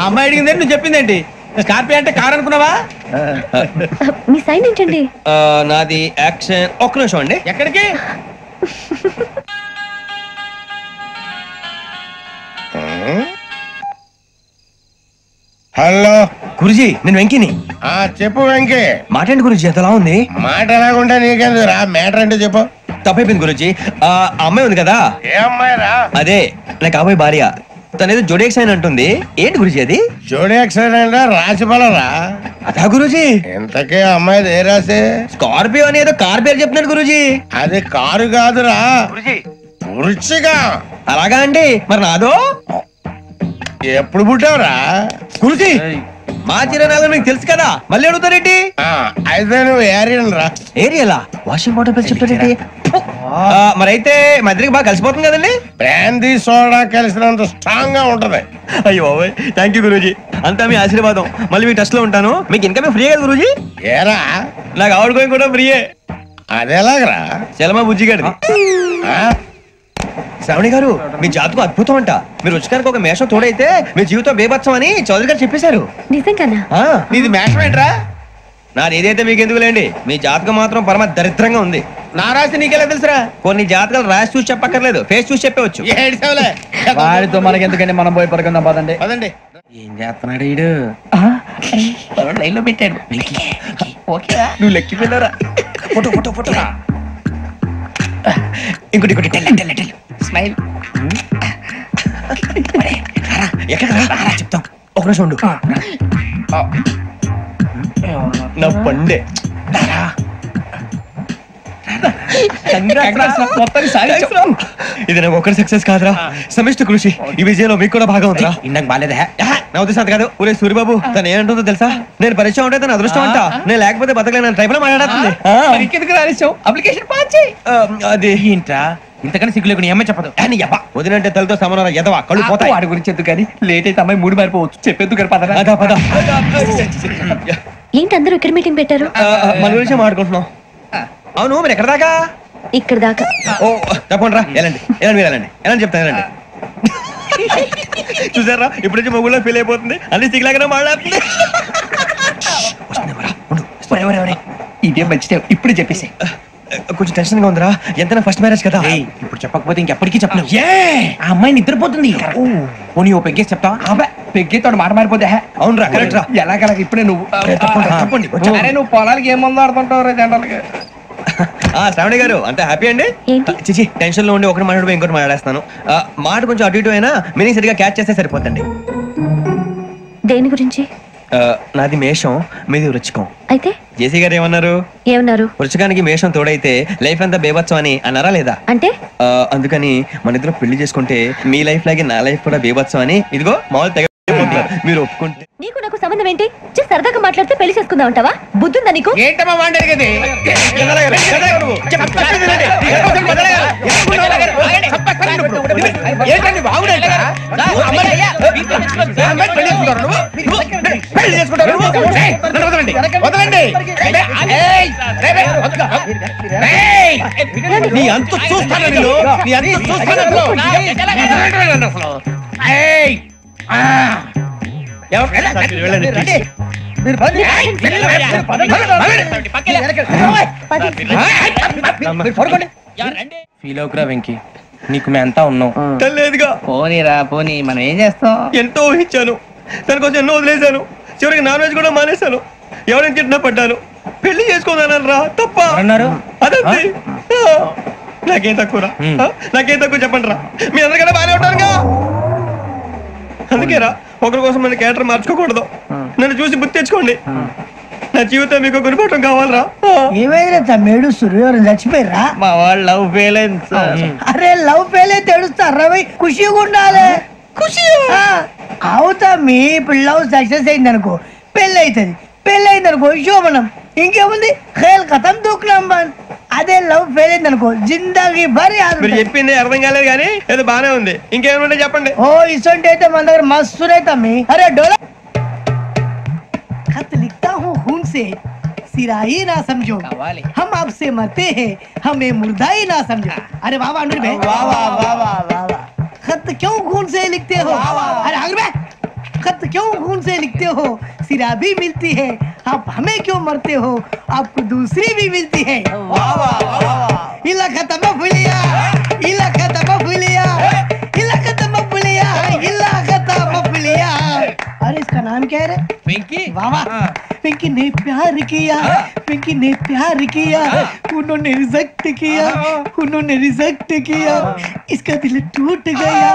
అమ్మాయి అడిగింది నువ్వు చెప్పిందేంటి? స్కార్పియో అంటే కార్ అనుకున్నావా? మీ సైన్ ఏంటండి? నాది యాక్షన్. ఒక్క నిమిషం అండి. ఎక్కడికి? హలో గురుజీ, నేను వెంకిని. చెప్పు వెంకీ. మాట్లాడండి గురుజీ, ఎంతలా ఉంది? మాట ఎలాగుంటా నీకెందుకు రా, మ్యాటర్ అంటే చెప్పు. తప్పైపోయింది గురుజీ. ఆ అమ్మాయి ఉంది కదా, ఏ అమ్మాయి రా? అదే నా కాబోయే భార్య. తనేదో జోడియాక్ సైన్ అంటుంది. ఏంటి గురుజీ అది? జోడియాక్ సైన్ అంటే రాసి బలరా? అదా గురుజీ. ఇంతకే అమ్మాయి ఏ రాసి? స్కార్పియో అని ఏదో కార్ పేరు చెప్తున్నాడు గురుజీ. అది కారు కాదురా, వృచ్చిక అలాగా అండి మరి నాదో ఎప్పుడు పుట్టావురా గురుజీ మా చిరనాలు మీకు తెలుసు కదా మళ్ళీ అడుగుతారేంటి అయితే నువ్వు ఏరియల్ రా ఏరియలా వాషింగ్ వాటర్ పేరు చెప్తారేంటి మరైతే మధ్యకి బాగా కలిసిపోతుంది కదండి బ్రాందీ సోడా కలిసినంత స్ట్రాంగ్ గా ఉంటది అయ్యో థ్యాంక్ యూ గురూజీ అంతా మీ ఆశీర్వాదం మళ్ళీ మీ టచ్ లో ఉంటాను మీకు ఇంకా ఫ్రీ కదా గురూజీ ఏరా నాకు ఆవిడ గోయింగ్ కూడా ఫ్రీయే అదేలాగరా చలమా బుజ్జి గారిది శ్రావణి గారు మీ జాతకు అద్భుతం అంట మీరు రుచికానికి ఒక మేషం తోడైతే మీ జీవితం బేబత్సం అని చౌదరి గారు చెప్పేశారు నిజంగానా నీది మేషం ఏంట్రా నాది ఏదైతే మీకు ఎందుకు లేండి మీ జాతకం మాత్రం పరమ దరిద్రంగా ఉంది నా రాసి నీకెలా తెలుసురా కొన్ని జాతకాలు రాసి చూసి చెప్పక్కర్లేదు ఫేస్ చూసి చెప్పవచ్చు వాడితో మనకి ఎందుకండి మనం పోయి పడుకుందాం పదండి పదండి ఏం చేస్తున్నాడు వీడు లైన్ లో పెట్టాడు ఓకేరా నువ్వు లెక్కిపోయినారా ఫోటో ఫోటో ఫోటో ఇంకోటి ఇంకోటి స్మైల్ ఎక్కడ చెప్తాం ఒక నిమిషం ఉండు నా పండే ఇది నాకు ఒకరి సక్సెస్ కాదురా సమిష్టి కృషి ఈ విజయంలో మీకు కూడా భాగం ఉందిరా ఇందాక బాగాలేదా నా ఉద్దేశం కాదు ఊరే సూర్యబాబు తను ఏమంటుందో తెలుసా నేను పరిచయం ఉంటే తన అదృష్టం అంట నేను లేకపోతే బతకలేను ట్రైబ్ లో మాట్లాడుతుంది అప్లికేషన్ పాస్ చేయి అది ఏంట్రా ఇంతకన్నా సిగ్గు లేకుండా ఏమై చెప్పదు వదినంటే తలతో సమానం ఎదవా కళ్ళు పోతాయి వాడి గురించి ఎందుకు కానీ లేట్ అయితే అమ్మాయి మూడు మారిపోవచ్చు చెప్పేందుకు కానీ పద ఏంటి అందరూ ఇక్కడ మీటింగ్ పెట్టారు మన గురించి మాట్లాడుకుంటున్నాం అవును మీరు ఎక్కడ దాకా ఇక్కడ దాకా ఓ తప్పకుండా రా వెళ్ళండి వెళ్ళండి మీరు వెళ్ళండి వెళ్ళండి చెప్తాను వెళ్ళండి చూసారా ఇప్పుడు నుంచి మొగుల్లో ఫీల్ అయిపోతుంది అన్ని సిగ్లాగానే మాట్లాడుతుంది ఇదే మంచిదే ఇప్పుడు చెప్పేసి కొంచెం టెన్షన్ గా ఉందిరా ఎంతైనా ఫస్ట్ మ్యారేజ్ కదా ఇప్పుడు చెప్పకపోతే ఇంకెప్పటికీ చెప్పలేవు ఆ అమ్మాయి నిద్రపోతుంది పోనీ ఓ పెగ్గేసి చెప్తావా పెగ్గేతో మాట మారిపోతే అవునరా కరెక్ట్ రా ఎలాగలా ఇప్పుడే నువ్వు అరే నువ్వు పొలాలకి ఏం మందు ఆడుతుంటావు రే జనరల్గా శ్రావణి గారు అంత హ్యాపీ అండి చిచి టెన్షన్ లో ఉండి ఒకటి మాట్లాడిపోయి ఇంకోటి మాట్లాడేస్తాను మాట కొంచెం అటు ఇటు అయినా మీనింగ్ సరిగా క్యాచ్ చేస్తే సరిపోతండి దేని గురించి నాది మేషం మీది వృచ్చికం అయితే జేసీ గారు ఏమన్నారు వృచ్చికానికి మేషం తోడైతే లైఫ్ అంతా బేబత్సం అని అన్నారా లేదా అంటే అందుకని మన ఇద్దరు పెళ్లి చేసుకుంటే మీ లైఫ్ లాగే నా లైఫ్ కూడా బేబత్సం అని ఇదిగో మామూలు తెగ మీరు ఒప్పుకుంటే నీకు నాకు సంబంధం ఏంటి సరదాగా మాట్లాడితే పెళ్లి చేసుకుందాం అంటావా బుద్ధుందా నీకు ఏంటమ్మా మాట్లాడేది నీ అంత చూస్తాను నీ అంత చూస్తాను ఫీల్ అవుకురా వెంకీ నీకు మేము అంతా ఉన్నాం లేదుగా పోనీరా పోనీ మనం ఏం చేస్తాం ఎంతో ఊహించాను దానికోసం ఎన్నో వదిలేశాను చివరికి నాన్ వెజ్ కూడా మానేశాను ఎవరైనా తిట్టినా పడ్డాను పెళ్లి చేసుకోదానని రా తప్ప అన్నారు అదంతే నాకేం తక్కువ నాకేం తక్కువ చెప్పండి రా మీ అందరికన్నా బాగానే ఉంటారుగా అందుకేరా ఒకరి కోసం మన క్యారెక్టర్ మార్చుకోకూడదు నన్ను చూసి గుర్తు తెచ్చుకోండి నా జీవితం మీకు గురిపటం కావాలరా ఏమైనా తమ్మేడు సూర్యవరం చచ్చిపోయిరా మా వాళ్ళు లవ్ ఫెయిల్ అయింది అరే లవ్ ఫెయిల్ అయితే ఏడుస్తారా ఖుషిగా ఉండాలి ఖుషి అవుతా మీ ఇప్పుడు లవ్ సక్సెస్ అయింది అనుకో పెళ్ళి అవుతుంది పెళ్ళి అయింది అనుకో శోభనం ఇంకేముంది ఖేల్ కథం దూకునాం బాన్ అదే లవ్ ఫెయిల్ అయింది అనుకో జిందాగీ భారీ మీరు చెప్పింది అర్థం కాలేదు కానీ ఏదో బానే ఉంది ఇంకేమైనా చెప్పండి ఓ ఇసొంటి అయితే మన దగ్గర మస్తు తమ్మి అరే డోలా खत लिखता हूँ खून से सिरा ही ना समझो हम आपसे मरते हैं हमें मुर्दा ही ना समझो अरे वाह वाह भाई वाह वाह वाह वाह वाह खत क्यों खून से लिखते हो अरे आगे भाई खत क्यों खून से लिखते हो सिरा भी मिलती है आप हमें क्यों मरते हो आपको दूसरी भी मिलती है वाह वाह वाह इला खत्म फुलिया इला खत्म फुलिया इला खत्म फुलिया इला खत्म फुलिया अरे इसका नाम क्या है रे पिंकी वाह वाह पिंकी ने प्यार किया पिंकी ने प्यार किया उन्होंने रिजेक्ट किया उन्होंने रिजेक्ट किया इसका दिल टूट गया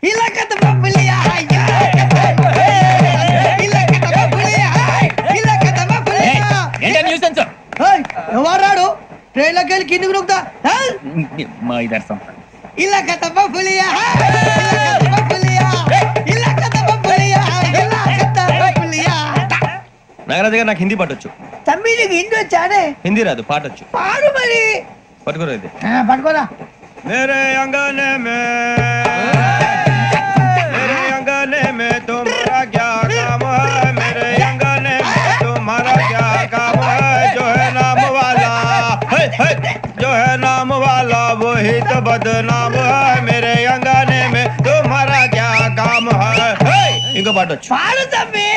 इलाका तो बबलिया इलाका तो बबलिया इलाका तो बबलिया ఏంటి న్యూసెన్స్ ఎవరాడు ట్రైన్ లోకి వెళ్ళి కిందికి నొక్కుతా इधर से ఇలా కథ పులియా ఇలా కథ పులియా ఇలా కథ పులియా ఇలా కథ పులియా. నాగరాజు గారు నాకు హిందీ పాటొచ్చు. తమ్మి నీకు హిందీ వచ్చానే? హిందీ రాదు, పాటొచ్చు. పాడు మరి. పట్టుకోరా ఇది. పట్టుకోరా. मेरे अंगने में तुम्हारा क्या काम है, मेरे अंगने में तुम्हारा क्या काम है, जो है नाम वाला जो है नाम वाला वही तो बदनाम है, मेरे अंगने में तुम्हारा क्या काम है. इनको बाटो पाड़ो तम्मी.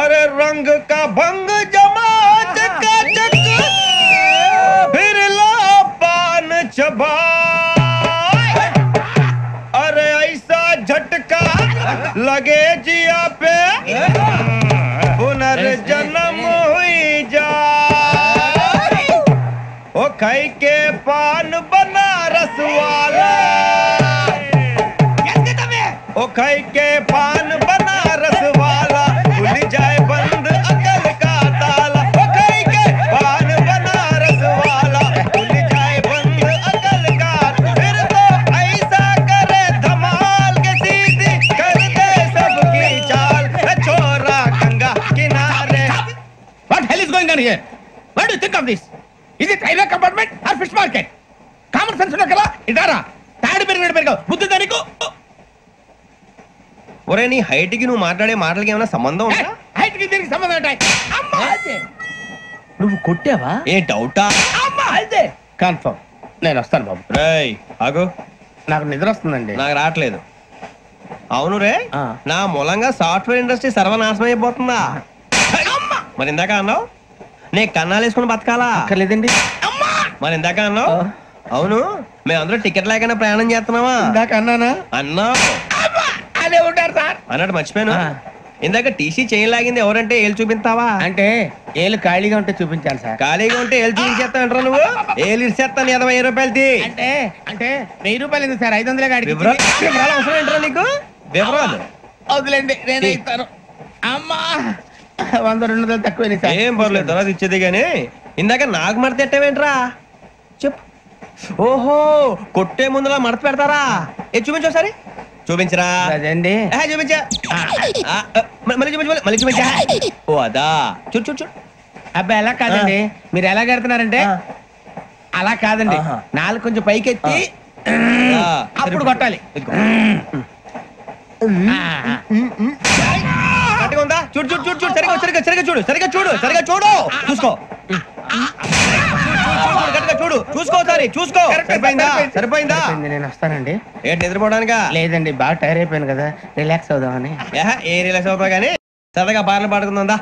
अरे रंग का भंग जमा चकाचक फिर ला पान चबा, अरे ऐसा झटका लगे जिया पे पुनर्जन्म हुई जा, ओ खाई के पान बनारस वाला, ओ खाई के पान बनारस वाला खुल जाए बंद अकल का ताला, ओ खाई के पान बनारस वाला खुल जाए बंद अकल का, फिर तो ऐसा करे धमाल के सीधी कर दे सबकी चाल, छोरा गंगा किनारे. What hell is going on here? What do you think of this? Is it railway compartment or fish market? Common sense ఉన్నా కదా ఇదారా తాడి పెరిగాడు బుద్ధి దానికి. ఒరే నీ హైట్ కి నువ్వు మాట్లాడే మాటలకి ఏమైనా సంబంధం ఉందా? హైట్ కి దీనికి సంబంధం ఉంటాయి. అమ్మా అదే నువ్వు కొట్టావా? ఏ డౌటా? అమ్మా అదే కన్ఫర్మ్. నేను వస్తాను బాబు. రేయ్ ఆగు, నాకు నిద్ర వస్తుందండి. నాకు రావట్లేదు. అవును రే, నా మూలంగా సాఫ్ట్వేర్ ఇండస్ట్రీ సర్వనాశనం అయిపోతుందా? మరి ఇందాక అన్నావు నీ కన్నాలు వేసుకుని బతకాలా? లేదండి. మరి ఇందాక అన్నావు అవును మేమందరూ టికెట్ లేకుండా ప్రయాణం చేస్తున్నావా? ఇందాక అన్నానా? అన్నావు. అదే ఉంటారు సార్ అన్నట్టు మర్చిపోయాను. ఇందాక టీసీ చేయి లాగింది ఎవరంటే ఏళ్ళు చూపిస్తావా? అంటే ఏళ్ళు ఖాళీగా ఉంటే చూపించాలి సార్. ఖాళీగా ఉంటే ఏళ్ళు చూపించేస్తానంటారా నువ్వు? ఏళ్ళు ఇచ్చేస్తాను 20 రూపాయలది. అంటే అంటే 1000 రూపాయలు ఎందుకు సార్? 500 గాడి వివరాలు అవసరం ఏంట్రా నీకు? వివరాలు వదిలేండి, నేనే ఇస్తాను. అమ్మా 100-200 తక్కువ సార్. ఏం పర్లేదు, తర్వాత ఇచ్చేది కానీ ఇందాక నాకు మడత ఎట్టవేంట్రా చెప్పు. ఓహో కొట్టే ముందులా మడత పెడతారా? ఏ చూపించు ఒకసారి. చూపించరా? అదండి చూపించా. మళ్ళీ చూపించు, మళ్ళీ చూపించా. ఓ అదా, చూడు చూడు చూడు. అబ్బాయి ఎలా కాదండి, మీరు ఎలా కడుతున్నారంటే అలా కాదండి, నాలుగు కొంచెం పైకెత్తి అప్పుడు కొట్టాలి. ఉందా? చూడు చూడు చూడు చూడు, సరిగా సరిగా సరిగా చూడు, సరిగా చూడు, సరిగా చూడు, చూసుకో చూడు, చూసుకో సరే చూసుకో. సరిపోయిందా? సరిపోయిందా? నేను వస్తానండి. ఏంటి నిద్రపోవడానికా? లేదండి, బాగా టైర్ అయిపోయాను కదా, రిలాక్స్ అవుదామని. ఏ రిలాక్స్ అవుతావు కానీ సరదాగా పాటలు పాడుకుందా?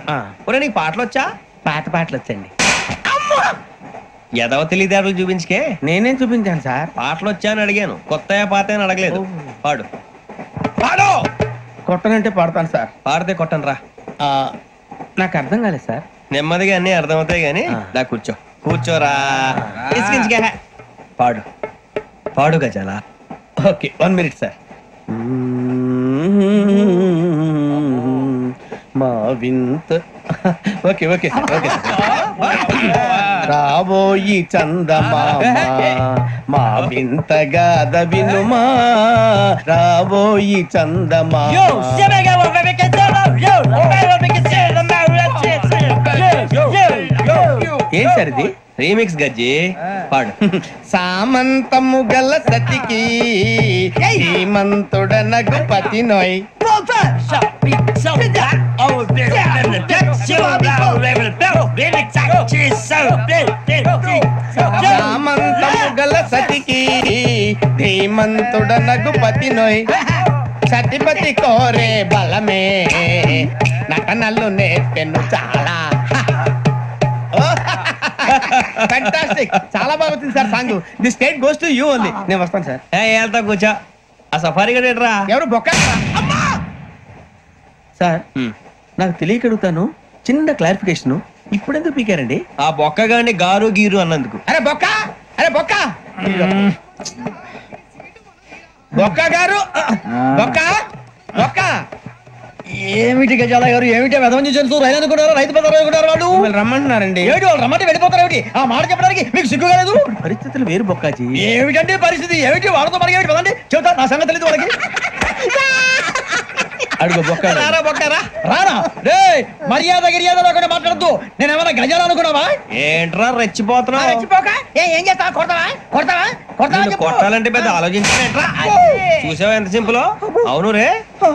ఒరే నీకు పాటలు వచ్చా? పాత పాటలు వచ్చండి. ఎదవ తెలివితేటలు చూపించుకే. నేనేం చూపించాను సార్? పాటలు వచ్చా అని అడిగాను, కొత్త పాత అని అడగలేదు. పాడు పాడు. కొట్టనంటే పాడతాను సార్. పాడితే కొట్టను రా. నాకు అర్థం కాలేదు సార్. నెమ్మదిగా అన్ని అర్థమవుతాయి కానీ దా కూర్చో. కూర్చోరా. పాడు పాడు గజాల. Okay 1 minute sir. మా వింత ఓకే ఓకే ఓకే. రాబోయి చందమామ మా వింత గాథ వినుమా, రాబోయి చందమామ. ఏం సార్ ఇది? రీమిక్స్ గజ్జి. పాడు. సామంతము గల సతికి శ్రీమంతుడనగు పతి నోయ్. సామంతము గల సతికి ధీమంతుడనగు పతి నోయ్. సతిపతి కోరే బలమే నటనలు నేర్పెను చాలా. ఫ్యాంటాస్టిక్, చాలా బాగా వచ్చింది sir song. The state goes to you only. నేను వస్తాను సార్. వెళ్తా కూర్చో. ఆ సఫారీ గడేట్రా? ఎవరు బొక్క సార్? నాకు తెలియక అడుగుతాను, చిన్న క్లారిఫికేషన్. ఇప్పుడెందుకు పీకారండి? ఆ బొక్క గాని గారు గీరు అన్నందుకు. అరే బొక్క, అరే బొక్క, బొక్క గారు, బొక్క బొక్క ఏమిటి గజాల గారు ఏమిటి వెదవం చూసాను రైలు అనుకున్నారు రైతు బజార్ అనుకున్నారు వాళ్ళు రమ్మంటున్నారండి. ఏమిటి వాళ్ళు రమ్మంటే వెళ్ళిపోతారు ఏమిటి ఆ మాట చెప్పడానికి మీకు సిగ్గు కాలేదు పరిస్థితులు వేరు బొక్కాజీ. ఏమిటంటే పరిస్థితి ఏమిటి వాళ్ళతో మనకి ఏమిటి కదండి చెబుతా నా సంగతి తెలియదు వాళ్ళకి అడుగు బొక్క బొక్కరా రానా రే మర్యాద గిర్యాద లేకుండా మాట్లాడద్దు నేను ఏమైనా గజాలు అనుకున్నావా ఏంట్రా రెచ్చిపోతున్నా రెచ్చిపోక ఏం చేస్తావా కొడతావా కొడతావా కొడతావా కొట్టాలంటే పెద్ద ఆలోచించా చూసావా ఎంత సింపుల్ అవును రే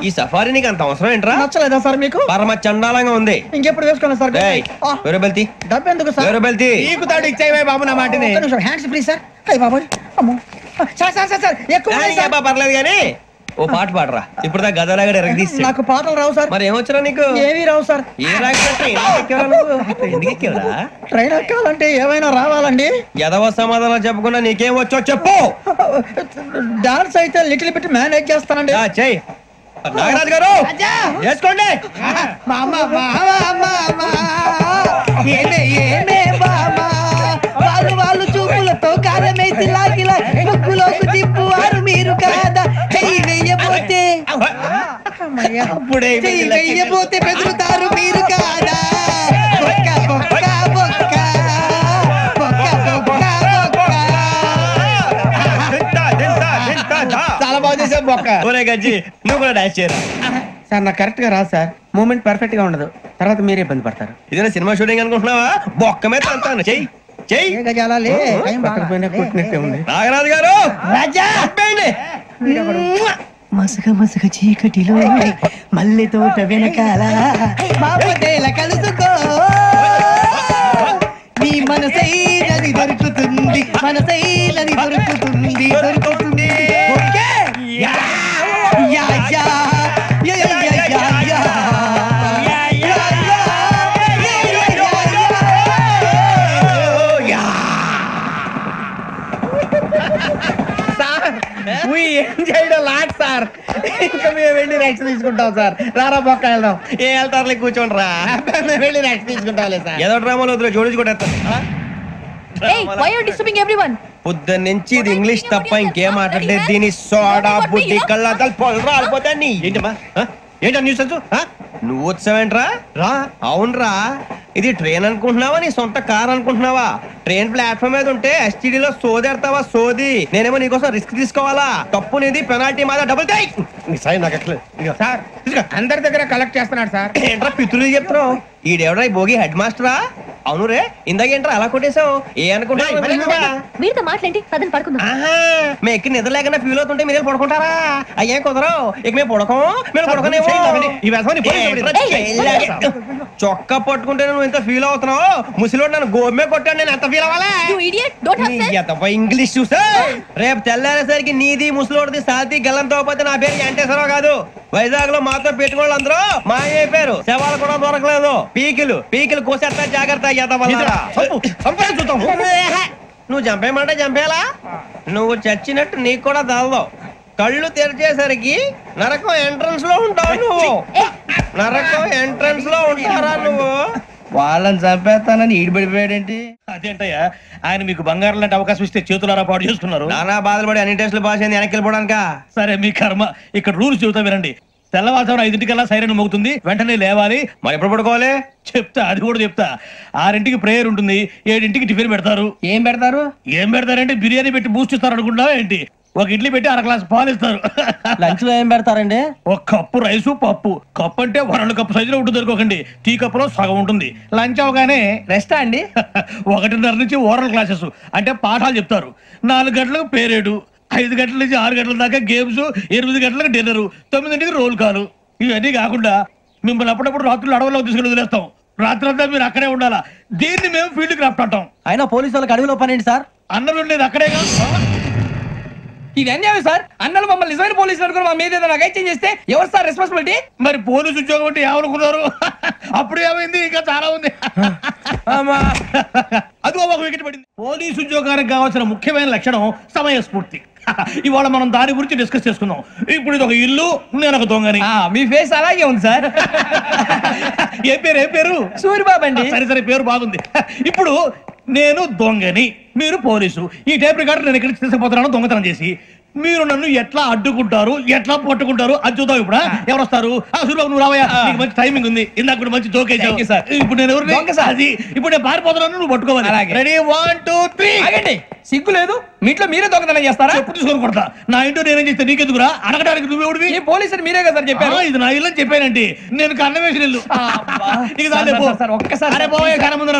ఈ సఫారీ నీకు అంత అవసరం ఏంట్రా నచ్చలేదా సార్ మీకు పరమ చండాలంగా ఉంది ఇంకెప్పుడు వేసుకోండి సార్ వేరే బెల్తి డబ్బు ఎందుకు సార్ వేరే బెల్తి నీకు తాడు ఇచ్చేవే బాబు నా మాటని. హ్యాండ్స్ ప్లీజ్ సార్ అయ్యి బాబు అమ్మో సార్ సార్ సార్ సార్ ఎక్కువ పర్లేదు కానీ ఓ పాట పాడరా ఇప్పుడు దా గదలాగడ ఎరగదీసి నాకు పాటలు రావు సార్ మరి ఏమొచ్చరా నీకు ఏమీ రావు సార్ ఏ ఎందుకు ఎక్కేవరా ట్రైన్ ఎక్కాలంటే ఏమైనా రావాలండి ఎదవ సమాధానం చెప్పకుండా నీకేం వచ్చో చెప్పు డాన్స్ అయితే లిటిల్ బిట్ మేనేజ్ చేస్తానండి చెయ్యి నాగరాజు గారు చేసుకోండి వాళ్ళు చూపులతో కారమేసి లాగిలా ముక్కులోకి తిప్పువారు మీరు కాదా చెయ్యి వెయ్యబోతే చెయ్యి వెయ్యబోతే బెదురుతారు మీరు కాదా బొక్క బొక్క బొక్క బొక్క బొక్క చాలా బాగా చేసావు బొక్క. ఒరే గజ్జి నువ్వు కూడా డాన్స్ చేయరా సార్ నాకు కరెక్ట్ గా రాదు సార్. మూమెంట్ పర్ఫెక్ట్ గా ఉండదు, తర్వాత మీరే ఇబ్బంది పడతారు. ఇదేనా సినిమా షూటింగ్ అనుకుంటున్నావా బొక్క మీద అంటాను చెయ్యి చెయ్యి కొట్టినట్టే ఉంది. నాగరాజు గారు రాజా మసక మసక చీకటిలో మల్లె తోట వెనకాల బాపతేల కలుసుకో నీ మనసైనది దొరుకుతుంది మనసైనది దొరుకుతుంది దొరుకుతుంది yeah yeah yeah yeah yeah yeah sir ఇంకా మేము వెళ్ళి రెక్స్ తీసుకుంటాం సార్. రారా బొక్క వెళ్దాం. ఏ వెళ్తారులే కూర్చోండి రా మేము వెళ్ళి రెక్స్ తీసుకుంటాంలే సార్. ఏదో డ్రామాలో వద్దు జోడించుకుంటా పొద్దున్న నుంచి ఇది ఇంగ్లీష్ తప్ప ఇంకేం మాట్లాడలేదు. దీని సోడా బుద్ధి కళ్ళ పొలు రాలిపోతా నీ ఏంటమ్మా ఏంటా న్యూస్ నువ్వు వచ్చావేంట్రా రా అవునరా ఇది ట్రైన్ అనుకుంటున్నావా నీ సొంత కార్ అనుకుంటున్నావా ట్రైన్ ప్లాట్ఫామ్ మీద ఉంటే ఎస్టీడీలో సోదేడతావా సోది నేనేమో నీకోసం రిస్క్ తీసుకోవాలా తప్పు నీది పెనాల్టీ మాదా డబుల్ టై సాయి నాకు సార్ అందరి దగ్గర కలెక్ట్ చేస్తున్నాడు సార్. ఏంట్రా పితులు చెప్తున్నావు ఈడెవడ్రా ఈ భోగి హెడ్ మాస్టరా అవును రే ఇందాకేంట్రా అలా కొట్టేశావు ఏ అనుకుంటా వీరితో మాట్లాడి పదని పడుకుందాం మేము ఎక్కి నిద్ర లేకుండా ఫీల్ అవుతుంటే మీరు పడుకుంటారా అయ్యే కుదరవు ఇక మేము పడకం మేము పడుకునేమో చొక్కా పట్టుకుంటే నువ్వు ఎంత ఫీల్ అవుతున్నావు ముసలివాడు నన్ను గోమే కొట్టాడు నేను ఎంత ఫీల్ అవ్వాలి ఇంగ్లీష్ చూసా రేపు తెల్లారేసరికి నీది ముసలివాడిది సాతి గల్లంతో పోతే నా పేరు వెంకటేశ్వరరావు కాదు వైజాగ్ లో మాతో పెట్టుకోవాలి అందరూ మాయైపోయారు శవాలు కూడా దొరకలేదు పీకిలు కోసేస్తా జాగ్రత్త నువ్వు చంపేయమంటే చంపేలా నువ్వు చచ్చినట్టు నీకు కూడా తగలదావు కళ్ళు తెరిచేసరికి నరకం ఎంట్రన్స్ లో ఉంటావు నువ్వు నరకం ఎంట్రన్స్ లో ఉంటారా నువ్వు వాళ్ళని చంపేస్తానని ఈడిపడిపోయాడేంటి అదేంటయ్యా ఆయన మీకు బంగారం లాంటి అవకాశం ఇస్తే చేతులారా పాటు చేసుకున్నారు. నానా బాధలు పడి అన్ని టెస్టులు పాస్ అయింది వెనక్కి వెళ్ళిపోవడానికా సరే మీ కర్మ. ఇక్కడ రూల్స్ చెబుతా వినండి. తెల్లవారుజామున 5:00కల్లా సైరన్ మోగుతుంది, వెంటనే లేవాలి. మరి ఎప్పుడు పడుకోవాలి చెప్తా, అది కూడా చెప్తా. 6ంటికి ప్రేయర్ ఉంటుంది, 7ంటికి టిఫిన్ పెడతారు. ఏం పెడతారంటే బిర్యానీ పెట్టి బూస్ట్ ఇస్తారు అనుకుంటా ఏంటి. ఒక ఇడ్లీ పెట్టి 1/2 గ్లాస్ పాలు ఇస్తారు. లంచ్ లో ఏం పెడతారండి? ఒక కప్పు రైసు పప్పు. కప్పు అంటే 1/2 కప్పు సైజులో ఉంటుంది అనుకోకండి. టీ కప్పులో సగం ఉంటుంది. లంచ్ అవగానే రెస్టా అండి? 1:30 నుంచి ఓరల్ క్లాసెస్ అంటే పాఠాలు చెప్తారు. 4 గంటలకు పేరేడు, 5 గంటల నుంచి 6 గంటల దాకా గేమ్స్, 8 గంటలకు డిన్నర్, 9ంటికి రోల్ కాలు. ఇవన్నీ కాకుండా మిమ్మల్ని అప్పుడప్పుడు రాత్రులు అడవుల్లో తీసుకుని వదిలేస్తాం. రాత్రి అంతా మీరు అక్కడే ఉండాలా. దీన్ని మేము ఫీల్డ్ క్రాఫ్ట్ అంటాం. అయినా పోలీసు వాళ్ళకి అడవిలో పని ఏంటి సార్? అన్నలు ఉండేది అక్కడే కాదు. ఇది అన్యాయం సార్. అన్నలు మమ్మల్ని నిజమైన పోలీసులు అనుకుని మా మీద ఏదైనా నగైత్యం చేస్తే ఎవరు సార్ రెస్పాన్సిబిలిటీ? మరి పోలీసు ఉద్యోగం అంటే ఏమనుకున్నారు? అప్పుడు ఏమైంది, ఇంకా చాలా ఉంది. అది ఒక వికెట్ పడింది. పోలీసు ఉద్యోగానికి కావాల్సిన ముఖ్యమైన లక్షణం సమయస్ఫూర్తి. ఇవాళ మనం దాని గురించి డిస్కస్ చేసుకుందాం. ఇప్పుడు ఇది ఒక ఇల్లు, నేను ఒక దొంగని. మీ ఫేస్ అలాగే ఉంది సార్. ఏ పేరు? సూరిబాబు అండి. సరే పేరు బాగుంది. ఇప్పుడు నేను దొంగని, మీరు పోలీసు. ఈ టైప్ రికార్డు నేను ఎక్కడికి తీసుకుపోతున్నాను దొంగతనం చేసి. మీరు నన్ను ఎట్లా అడ్డుకుంటారు ఎట్లా పట్టుకుంటారు అది చూద్దాం ఇప్పుడు. ఎవరు వస్తారు? సూర్యబాబు నువ్వు రావయ్యా, నీకు మంచి టైమింగ్ ఉంది. ఇందాక కూడా మంచి జోక్ వేసావు. ఇప్పుడు నేను ఎవరు? అది ఇప్పుడు నేను పారిపోతున్నాను, నువ్వు పట్టుకోవాలి. రెడీ 1 2 3. సిగ్గు లేదు, మీ ఇంట్లో మీరే దొంగతనం చేస్తారా? చెప్పు తీసుకొని కొడతా. నా ఇంట్లో నేనేం చేస్తే నీకెందుకురా? అడగడానికి నువ్వెవడివి? ఈ పోలీసులు మీరే కదా సార్ చెప్పారు. ఇది నా ఇల్లు అని చెప్పానండి. నేను కన్న వేసిన ఇల్లు. ఒక్కసారి కన్న ముందు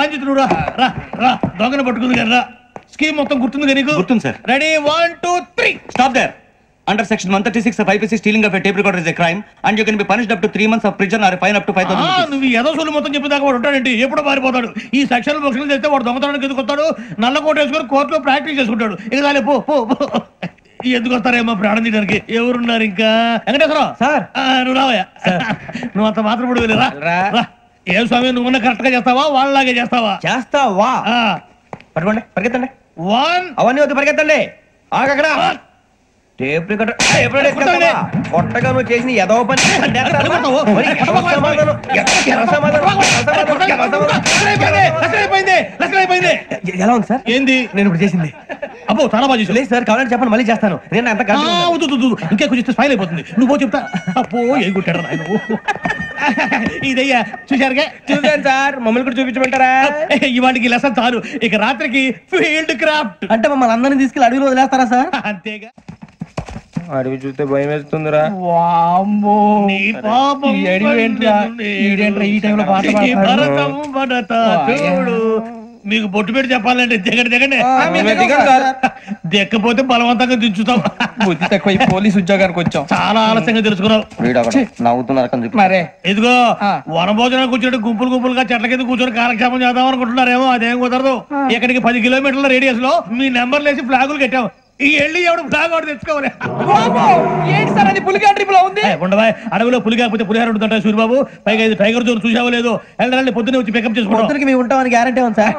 రంజిత్ నువ్వు రా రా, దొంగను పట్టుకుంది కదా. స్కీమ్ మొత్తం గుర్తుంది నీకు? గుర్తుంది sir. Ready 1 2 3. Stop there. Under section 136 of IPC, stealing of a tape recorder is a crime and you can be punished up to 3 months of prison or a fine up to 5,000 rupees. నువ్వు ఏదో సొల్లు మొత్తం చెప్పేదాకా వాడు ఉంటాడండి. ఎప్పుడు పారిపోతాడు? ఈ సెక్షన్ బుక్స్లు చేస్తే వాడు దొంగతనానికి ఎందుకు వస్తాడు? నల్ల కోట వేసుకొని కోర్టులో ప్రాక్టీస్ చేసుకుంటాడు. ఇక చాలే పో పో పో. ఎందుకు వస్తారేమో ప్రాణం తీయడానికి. ఎవరున్నారు ఇంకా? వెంకటేశ్వరరావు సార్, నువ్వు రావయ్యా. నువ్వు అంత మాత్రం ఇప్పుడు వెళ్ళి రా. ఏం స్వామి, నువ్వు కరెక్ట్ గా చేస్తావా వాళ్ళలాగే చేస్తావా? చేస్తావా? పట్టుకోండి, పరిగెత్తండి. 1 అవన్నీ వద్దు, పరిగెత్తండి. ఆగక్కడ టేప్ రికార్డర్ కొట్టగా నువ్వు చేసిన ఎదవ పని. ఎలా ఉంది సార్? ఏంది నేను ఇప్పుడు చేసింది? అబ్బో చాలా బాగా చేసి. లేదు సార్, కావాలంటే చెప్పండి, మళ్ళీ చేస్తాను. నేను అంత ఇంకా కొంచెం స్మైల్ అయిపోతుంది. నువ్వు చెప్తా. అబ్బో ఏ కొట్టాడు ఆయన. ఇదయ్యా చూశారుగా? చూసాను సార్. మమ్మల్ని కూడా చూపించమంటారా? ఇవాటికి లెసన్ చాలు. ఇక రాత్రికి ఫీల్డ్ క్రాఫ్ట్. అంటే మమ్మల్ని అందరినీ తీసుకెళ్ళి అడవిలో వదిలేస్తారా సార్? అంతేగా. అడవి చూస్తే భయం వేస్తుందిరా. మీకు బొట్టు పెట్టి చెప్పాలంటే దిగండి. దిక్కపోతే బలవంతంగా దించుతాం. బుద్ధి తక్కువ పోలీస్ ఉద్యోగానికి వచ్చాం. చాలా ఆలస్యంగా తెలుసుకున్నావు. మరే ఇదిగో వనభోజనానికి వచ్చినట్టు గుంపులుగా చెట్ల కింద కూర్చొని కాలక్షేపం చేద్దాం అనుకుంటున్నారేమో. అదేం కుదరదు. ఇక్కడికి 10 కిలోమీటర్ల రేడియస్ లో మీ నెంబర్లు వేసి ఫ్లాగులు కట్టాం. ఈ వెళ్ళి ఎవడు ఫ్లాగ్ ఆర్డర్ తెచ్చుకోవాలి. ఏంటి సార్ అది పులిగా ట్రిప్ లో ఉంది? ఉండవా, అడవిలో పులి కాకపోతే పులిహార ఉంటుంటా సూర్యబాబు. పైగా ఇది టైగర్ జోన్ చూసావో లేదో. వెళ్ళాలి, పొద్దున్నే వచ్చి పికప్ చేసుకుంటాం. మేము ఉంటామని గ్యారంటీ ఉంది సార్.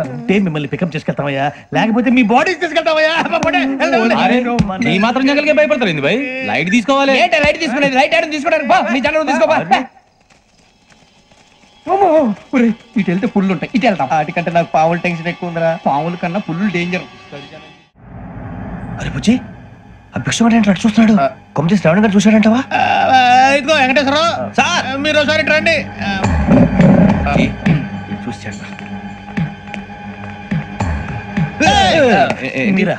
అంటే మిమ్మల్ని పికప్ చేసుకెళ్తామయ్యా, లేకపోతే మీ బాడీ తీసుకెళ్తామయ్యా. ఈ మాత్రం జంగల్కే భయపడతారు భయ్. లైట్ తీసుకోవాలి. ఏంటి లైట్ తీసుకునేది? లైట్ ఆడని తీసుకోవడానికి బా, మీ జంగల్ తీసుకోబా. ఇటు వెళ్తే పుల్లు ఉంటాయి, ఇటు వెళ్తాం. వాటికంటే నాకు పావులు టెన్షన్ ఎక్కువ ఉందిరా. పాముల కన్నా పుల్లు డేంజర్. అరే బుజ్జి, ఆ భిక్షం అంటే చూస్తున్నాడు. కొమ్మ శ్రావణ్ గారు చూశాడంటవా? ఇదిగో వెంకటేశ్వరరావు సార్, మీరు ఒకసారి రండి. చూసాడు మీరా?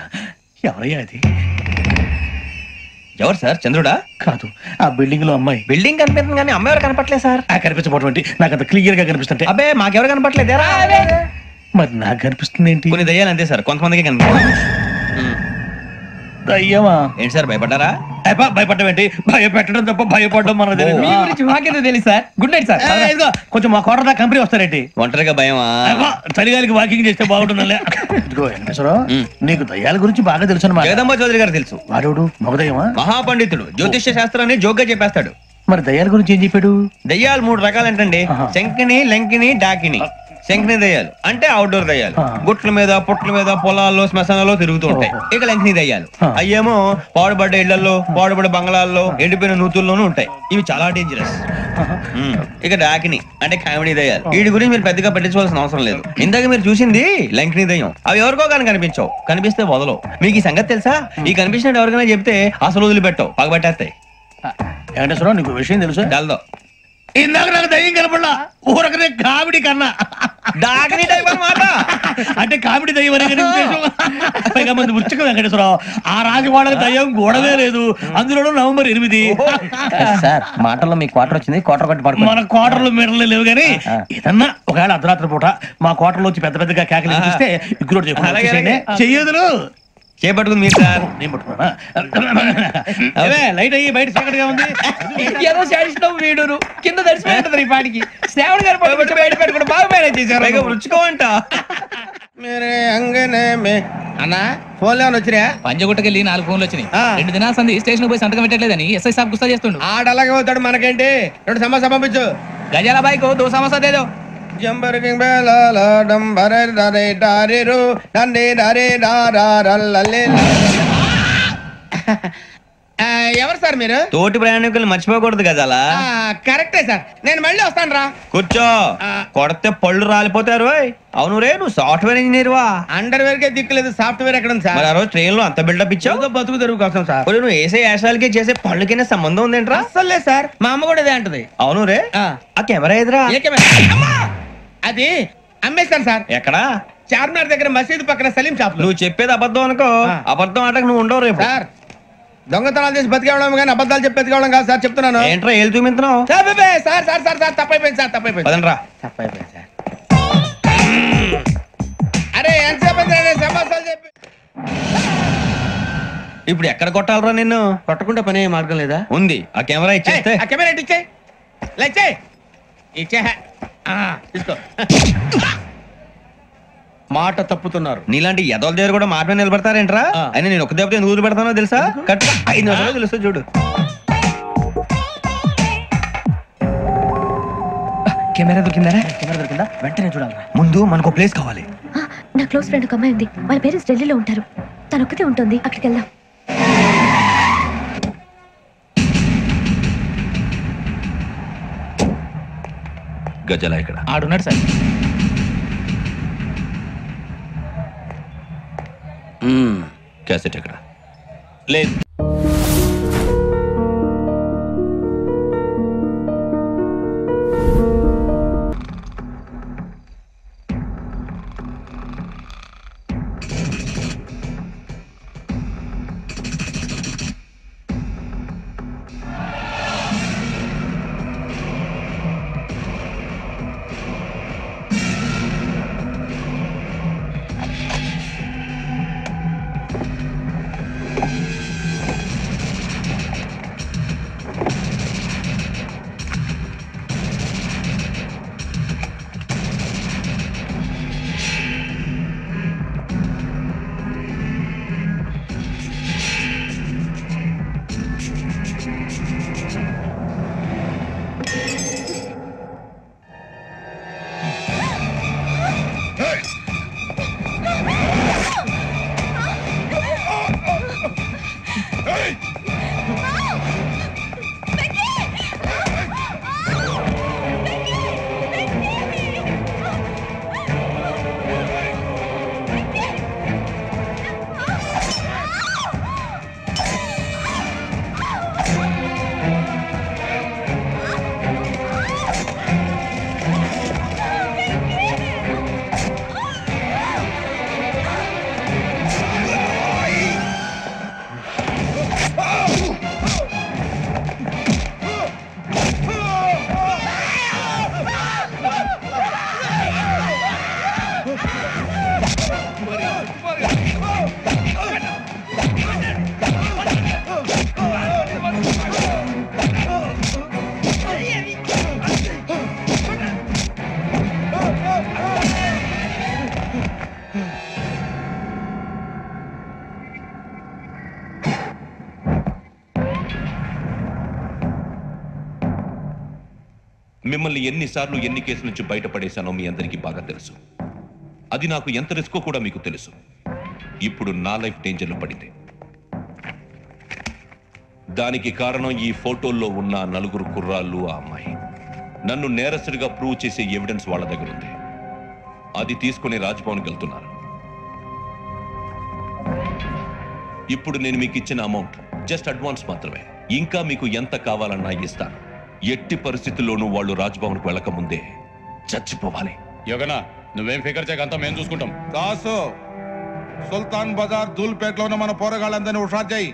ఎవరయ్యా అది? ఎవరు సార్? చంద్రుడా? కాదు, ఆ బిల్డింగ్ లో అమ్మాయి. బిల్డింగ్ కనిపిస్తుంది కానీ అమ్మాయి ఎవరు కనపట్లేదు సార్. కనిపించబోటువంటి నాకు అంత క్లియర్ గా కనిపిస్తుంటే. అబ్బే మాకెవరు కనపట్లేదేరా? మరి నాకు కనిపిస్తుంది ఏంటి? కొన్ని దయ్యాలు అంతే సార్, కొంతమందికి కనిపిస్తుంది. దయ్యమా? ఏంటి సార్ భయపడ్డారా? భయపడ్డం ఏంటి? భయపెట్టడం తప్ప భయపడడం మన తెలియదు. మీ గురించి మాకేదో తెలుసు సార్. Good night sir. ఇదిగో కొంచెం మా కోట కంపెనీ వస్తారేంటి? ఒంటరిగా భయమా? చలిగాలికి వాకింగ్ చేస్తే బాగుంటుందిలే. ఇదిగో వెంకటేశ్వరరావు, నీకు దయ్యాల గురించి బాగా తెలుసు అన్నమాట. జగదంబ చౌదరి గారు తెలుసు. వాడు మగదయ్యమా? మహాపండితుడు, జ్యోతిష్య శాస్త్రాన్ని జోగ్గా చెప్పేస్తాడు. మరి దయ్యాల గురించి ఏం చెప్పాడు? దయ్యాలు 3 రకాలంటండి. శంకిని, లంకిని, డాకిని. శంకిని దయ్యాలు అంటే అవుట్డోర్ దయ్యాలు. గుట్ల మీద, పుట్ల మీద, పొలాల్లో, శ్మశానాల్లో తిరుగుతూ ఉంటాయి. ఇక లంకిని దయ్యాలు అయ్యేమో పాడుబడ్డ ఇళ్లలో, పాడుబడ్డ బంగ్లాల్లో, ఎండిపోయిన నూతుల్లోనూ ఉంటాయి. ఇవి చాలా డేంజరస్. ఇక డాకిని అంటే కామెడీ దయ్యాలు. వీటి గురించి మీరు పెద్దగా పట్టించుకోవాల్సిన అవసరం లేదు. ఇందాక మీరు చూసింది లంకిని దయ్యం. అవి ఎవరికో కానీ కనిపించవు, కనిపిస్తే వదలవు. మీకు ఈ సంగతి తెలుసా? ఈ కనిపించినట్టు ఎవరికైనా చెప్తే అసలు వదిలిపెట్టవు, పగబట్టేస్తాయి. వెంకటేశ్వరరావు, నీకు విషయం తెలుసు? డల్దో ఇందాక నాకు దయ్యం కనపడలా, ఊరకనే కామెడీ కన్నా డాకిని టైప్ అన్నమాట. అంటే కామెడీ దయ్యం అనే పైగా మంది ఉచ్చక వెంకటేశ్వరరావు. ఆ రాజు వాళ్ళకి దయ్యం గోడవే లేదు, అందులోనూ నవంబర్ 8. సార్ మాటల్లో మీ క్వార్టర్ వచ్చింది, క్వార్టర్ కొట్టి పడుకో. మన క్వార్టర్లో మీటర్లు లేవు కానీ ఏదన్నా ఒకవేళ అర్ధరాత్రి పూట మా క్వార్టర్లో వచ్చి పెద్ద పెద్దగా కేకలు ఇస్తే ఇగ్గురు చెయ్యదులు చేపట్టుకుంది మీరు సార్. నేను పట్టుకున్నా లైట్ అయ్యి బయట చీకటిగా ఉంది. ఏదో శాడిస్తాం వీడును కింద దర్శనం ఈ పాటికి. శ్రావణ్ గారు బయట పెట్టుకుంటే బాగా మేనేజ్ చేశారు. రుచుకోవంట అన్నా ఫోన్లో వచ్చినా? పంజగుట్టకెళ్ళి 4 ఫోన్లు వచ్చినాయి. 2 దినాల సంది స్టేషన్ పోయి సంతకం పెట్టలేదని ఎస్ఐ సాబ్ గుస్తా చేస్తుండు. ఆడలాగే పోతాడు, మనకేంటి? 2 సమస్య పంపించు. గజాల బైక్ 2 సమస్య దేదో. ఎవరు సార్ సార్ మీరు? తోటి ప్రయాణికులు మర్చిపోకూడదు గజాల. కరెక్టే సార్, నేను మళ్ళీ వస్తాను రా. కూర్చో, కొడితే పళ్ళు రాలిపోతారు. అవును రే, నువ్వు సాఫ్ట్వేర్ ఇంజనీర్ వా? అండర్వేర్ కే దిక్కులేదు, సాఫ్ట్వేర్ ఎక్కడ ఉంది సార్? మరి ఆ రోజు ట్రైన్ లో అంత బిల్డప్ ఇచ్చావు. బతుకు తెరువు కోసం సార్. నువ్వు వేసే యాశాలకి చేసే పళ్ళకైనా సంబంధం ఉందేంట్రా? అస్సలు లేదు సార్, మా అమ్మ కూడా ఇదే అంటది. అవును రే, ఆ కెమెరా ఎదురా? అది అమ్మేస్తాను సార్. ఎక్కడా? చార్మినార్ దగ్గర మసీదు పక్కన సలీం షాప్. నువ్వు చెప్పేది అబద్ధం అనుకో, అబద్ధం ఆటకు నువ్వు ఉండవు రేపు. సార్ దొంగతనాలు చేసి బతికేవడం కానీ అబద్ధాలు చెప్పి బతికేవడం కాదు సార్, చెప్తున్నాను. ఏంట్రా ఏళ్ళు చూపించినావు? సార్ సార్ సార్ సార్ తప్పైపోయింది సార్, తప్పైపోయింది. తప్పైపోయింది సార్. అరే ఎంతసేపు సమాసాలు చెప్పి ఇప్పుడు ఎక్కడ కొట్టాలరా నిన్ను? కొట్టకుండా పని మార్గం లేదా? ఉంది, ఆ కెమెరా ఇచ్చేస్తే. ఆ కెమెరా ఇచ్చే లేచే ఇచ్చే తీసుకో. మాట తప్పుతున్నారు. నీలాంటి ఎదల దగ్గర కూడా మాట మీద నిలబడతారేంట్రా? అయినా నేను ఒక దెబ్బతో ఎందుకు పెడతానో తెలుసా? కట్ 5 నిమిషాలు తెలుసు చూడు. కెమెరా దొరికిందా? కెమెరా దొరికిందా? వెంటనే చూడాలి. ముందు మనకు ప్లేస్ కావాలి. నా క్లోజ్ ఫ్రెండ్ ఒక అమ్మాయి ఉంది, వాళ్ళ పేరెంట్స్ ఢిల్లీలో ఉంటారు. తను ఒక్కతే ఉంటుంది, అక్కడికి వెళ్దాం. గజల ఇక్కడ ఆడున్నాడు సార్. క్యాసెట్ ఎక్కడ? లేదు. మిమ్మల్ని ఎన్నిసార్లు ఎన్ని కేసుల నుంచి బయటపడేశానో మీ అందరికీ బాగా తెలుసు. అది నాకు ఎంత రిస్కో కూడా మీకు తెలుసు. ఇప్పుడు నా లైఫ్ డేంజర్లో పడింది. దానికి కారణం ఈ ఫోటోల్లో ఉన్న 4 కుర్రాళ్ళు, ఆ అమ్మాయి. నన్ను నేరస్తుడిగా ప్రూవ్ చేసే ఎవిడెన్స్ వాళ్ళ దగ్గర ఉంది. అది తీసుకుని రాజ్భవన్కి వెళ్తున్నారు. ఇప్పుడు నేను మీకు ఇచ్చిన అమౌంట్ జస్ట్ అడ్వాన్స్ మాత్రమే. ఇంకా మీకు ఎంత కావాలన్నా ఇస్తాను. ఎట్టి పరిస్థితుల్లోనూ వాళ్ళు రాజ్భవన్కు వెళ్ళక ముందే చచ్చిపోవాలి. యోగనా, నువ్వేం ఫికర్ చేయకంతా మేము చూసుకుంటాం. దాసు, సుల్తాన్ బజార్ ధూల్పేటలో ఉన్న మన పోరగాళ్ళందరినీ హుషారు చేయి.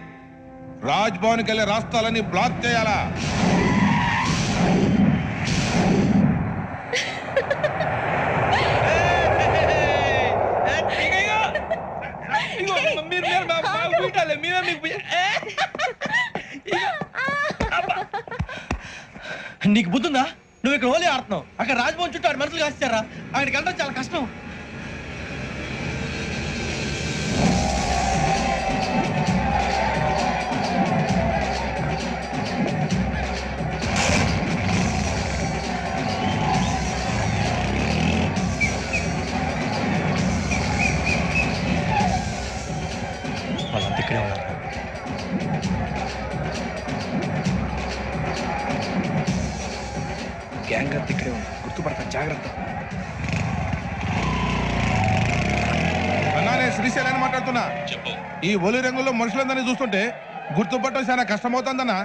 రాజ్భవన్కి వెళ్ళే రాష్ట్రాలని బ్లాక్ చేయాలా? నీకు బుద్ధుందా? నువ్వు ఇక్కడ హోలీ ఆడుతున్నావు, అక్కడ రాజ్భవన్ చుట్టూ ఆడు మనుషులు కాస్తారా? అక్కడికి వెళ్ళడం చాలా కష్టం. వాళ్ళంతా ఇక్కడే ఉన్నారు. గ్యాంగ్ అంతా ఇక్కడే ఉంది, గుర్తుపడతాను, జాగ్రత్త. అన్నానే శ్రీశైలాన్ని మాట్లాడుతున్నా. చెప్పు. ఈ ఒలి రంగులో మనుషులందరినీ చూస్తుంటే గుర్తుపట్టడం చాలా కష్టమవుతుందన్నా.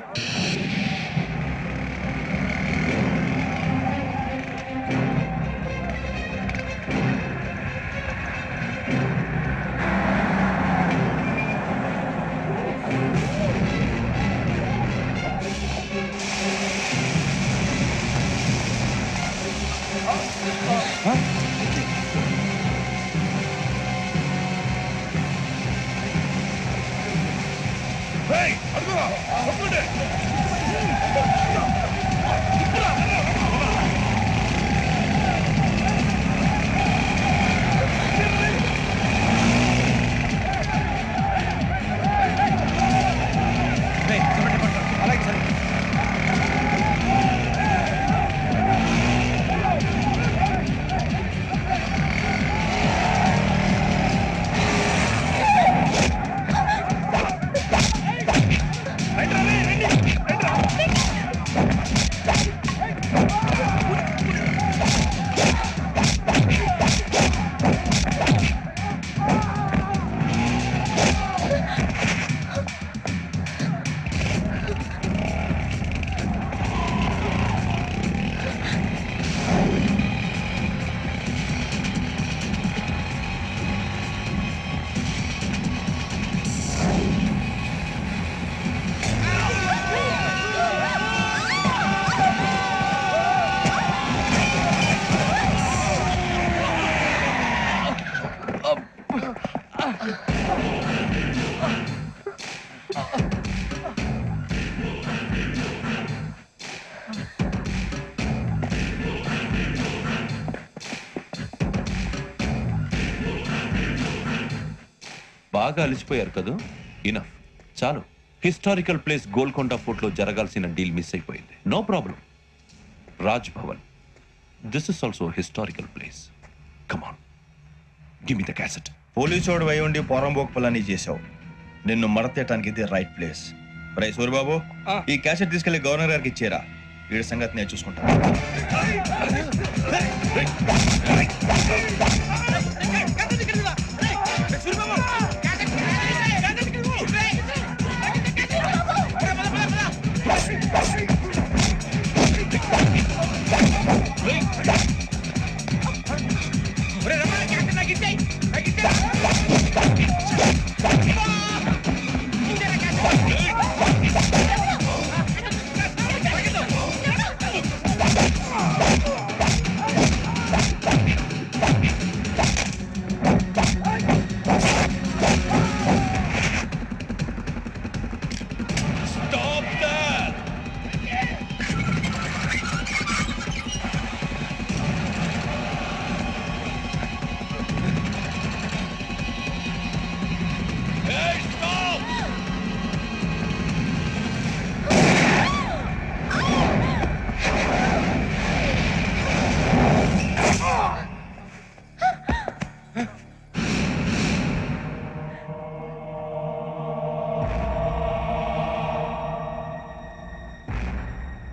బాగా అలిసిపోయారు కదా, ఇనఫ్, చాలు. హిస్టారికల్ ప్లేస్ గోల్కొండ ఫోర్ట్ లో జరగాల్సిన డీల్ మిస్ అయిపోయింది. No problem. Raj Bhavan, this is also historical place. Come on, give me the cassette. పోలీసోడు వై ఉండి పోరంబోకు పలాని చేసావు, నిన్ను మడతేయటానికి ఇది రైట్ ప్లేస్. రై సూరిబాబు, ఈ క్యాసెట్ తీసుకెళ్లి గవర్నర్ గారికి ఇచ్చేరా, వీడి సంగతి నేను చూసుకుంటాను.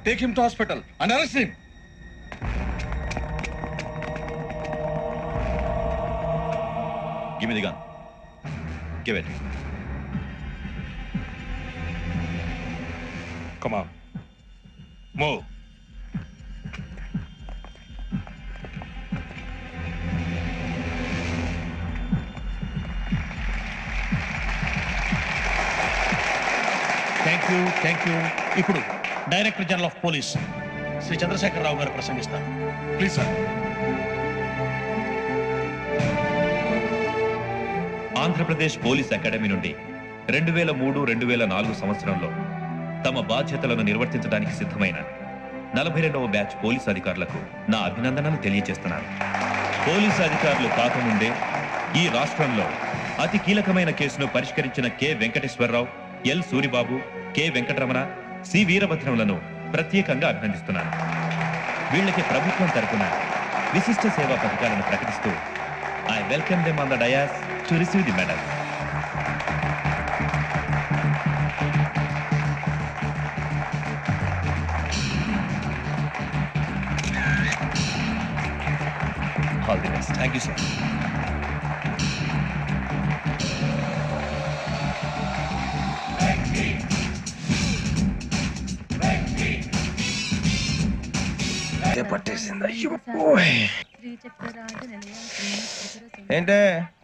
Take him to hospital and arrest him. Give me the gun. Give it. Come on. Move. Thank you. ఇప్పుడు director general of police Shri Chandrashekhar Rao garu ప్రసంగిస్తారు. Please sir. Andhra Pradesh police academy నుండి 2003-2004 సంవత్సరంలో తమ బాధ్యతలను నిర్వర్తించడానికి సిద్ధమైన 42వ బ్యాచ్ పోలీస్ అధికారులకు నా అభినందనలు తెలియజేస్తున్నాను. పోలీసు అధికారులు కాకముందే ఈ రాష్ట్రంలో అతి కీలకమైన కేసును పరిష్కరించిన K Venkateswara Rao, L Suribabu, K Venkataramana, C వీరభద్రంలను ప్రత్యేకంగా అభినందిస్తున్నాను. వీళ్ళకి ప్రభుత్వం తరపున విశిష్ట సేవా పథకాలను ప్రకటిస్తూ I welcome them on the dais to receive the medal. తీసుకో. పట్టేసింది. ఏంటే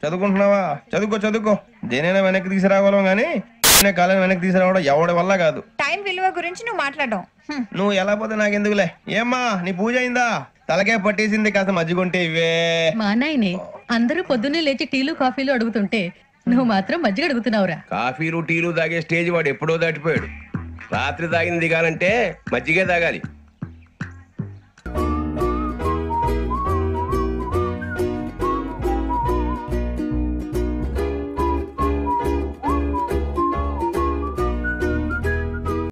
చదువుకుంటున్నావా? చదువుకో దేనైనా వెనక్కి తీసుకురావాలం కానీ కాలం వెనక్కి తీసుకురావడం ఎవడి వల్ల కాదు. టైం విలువ గురించి నువ్వు మాట్లాడడం. నువ్వు ఎలా పోతే నాకెందుకులే. ఏమ్మా నీ పూజ అయిందా? తలకే పట్టేసింది, కాస్త మజ్జిగుంటే ఇవే. మా నాయనే అందరూ పొద్దున్నే లేచి టీలు కాఫీలు అడుగుతుంటే నువ్వు మాత్రం మజ్జిగ అడుగుతున్నావురా. కాఫీలు టీలు తాగే స్టేజ్ వాడు ఎప్పుడో దాటిపోయాడు. రాత్రి తాగింది దిగాలంటే మజ్జిగే తాగాలి.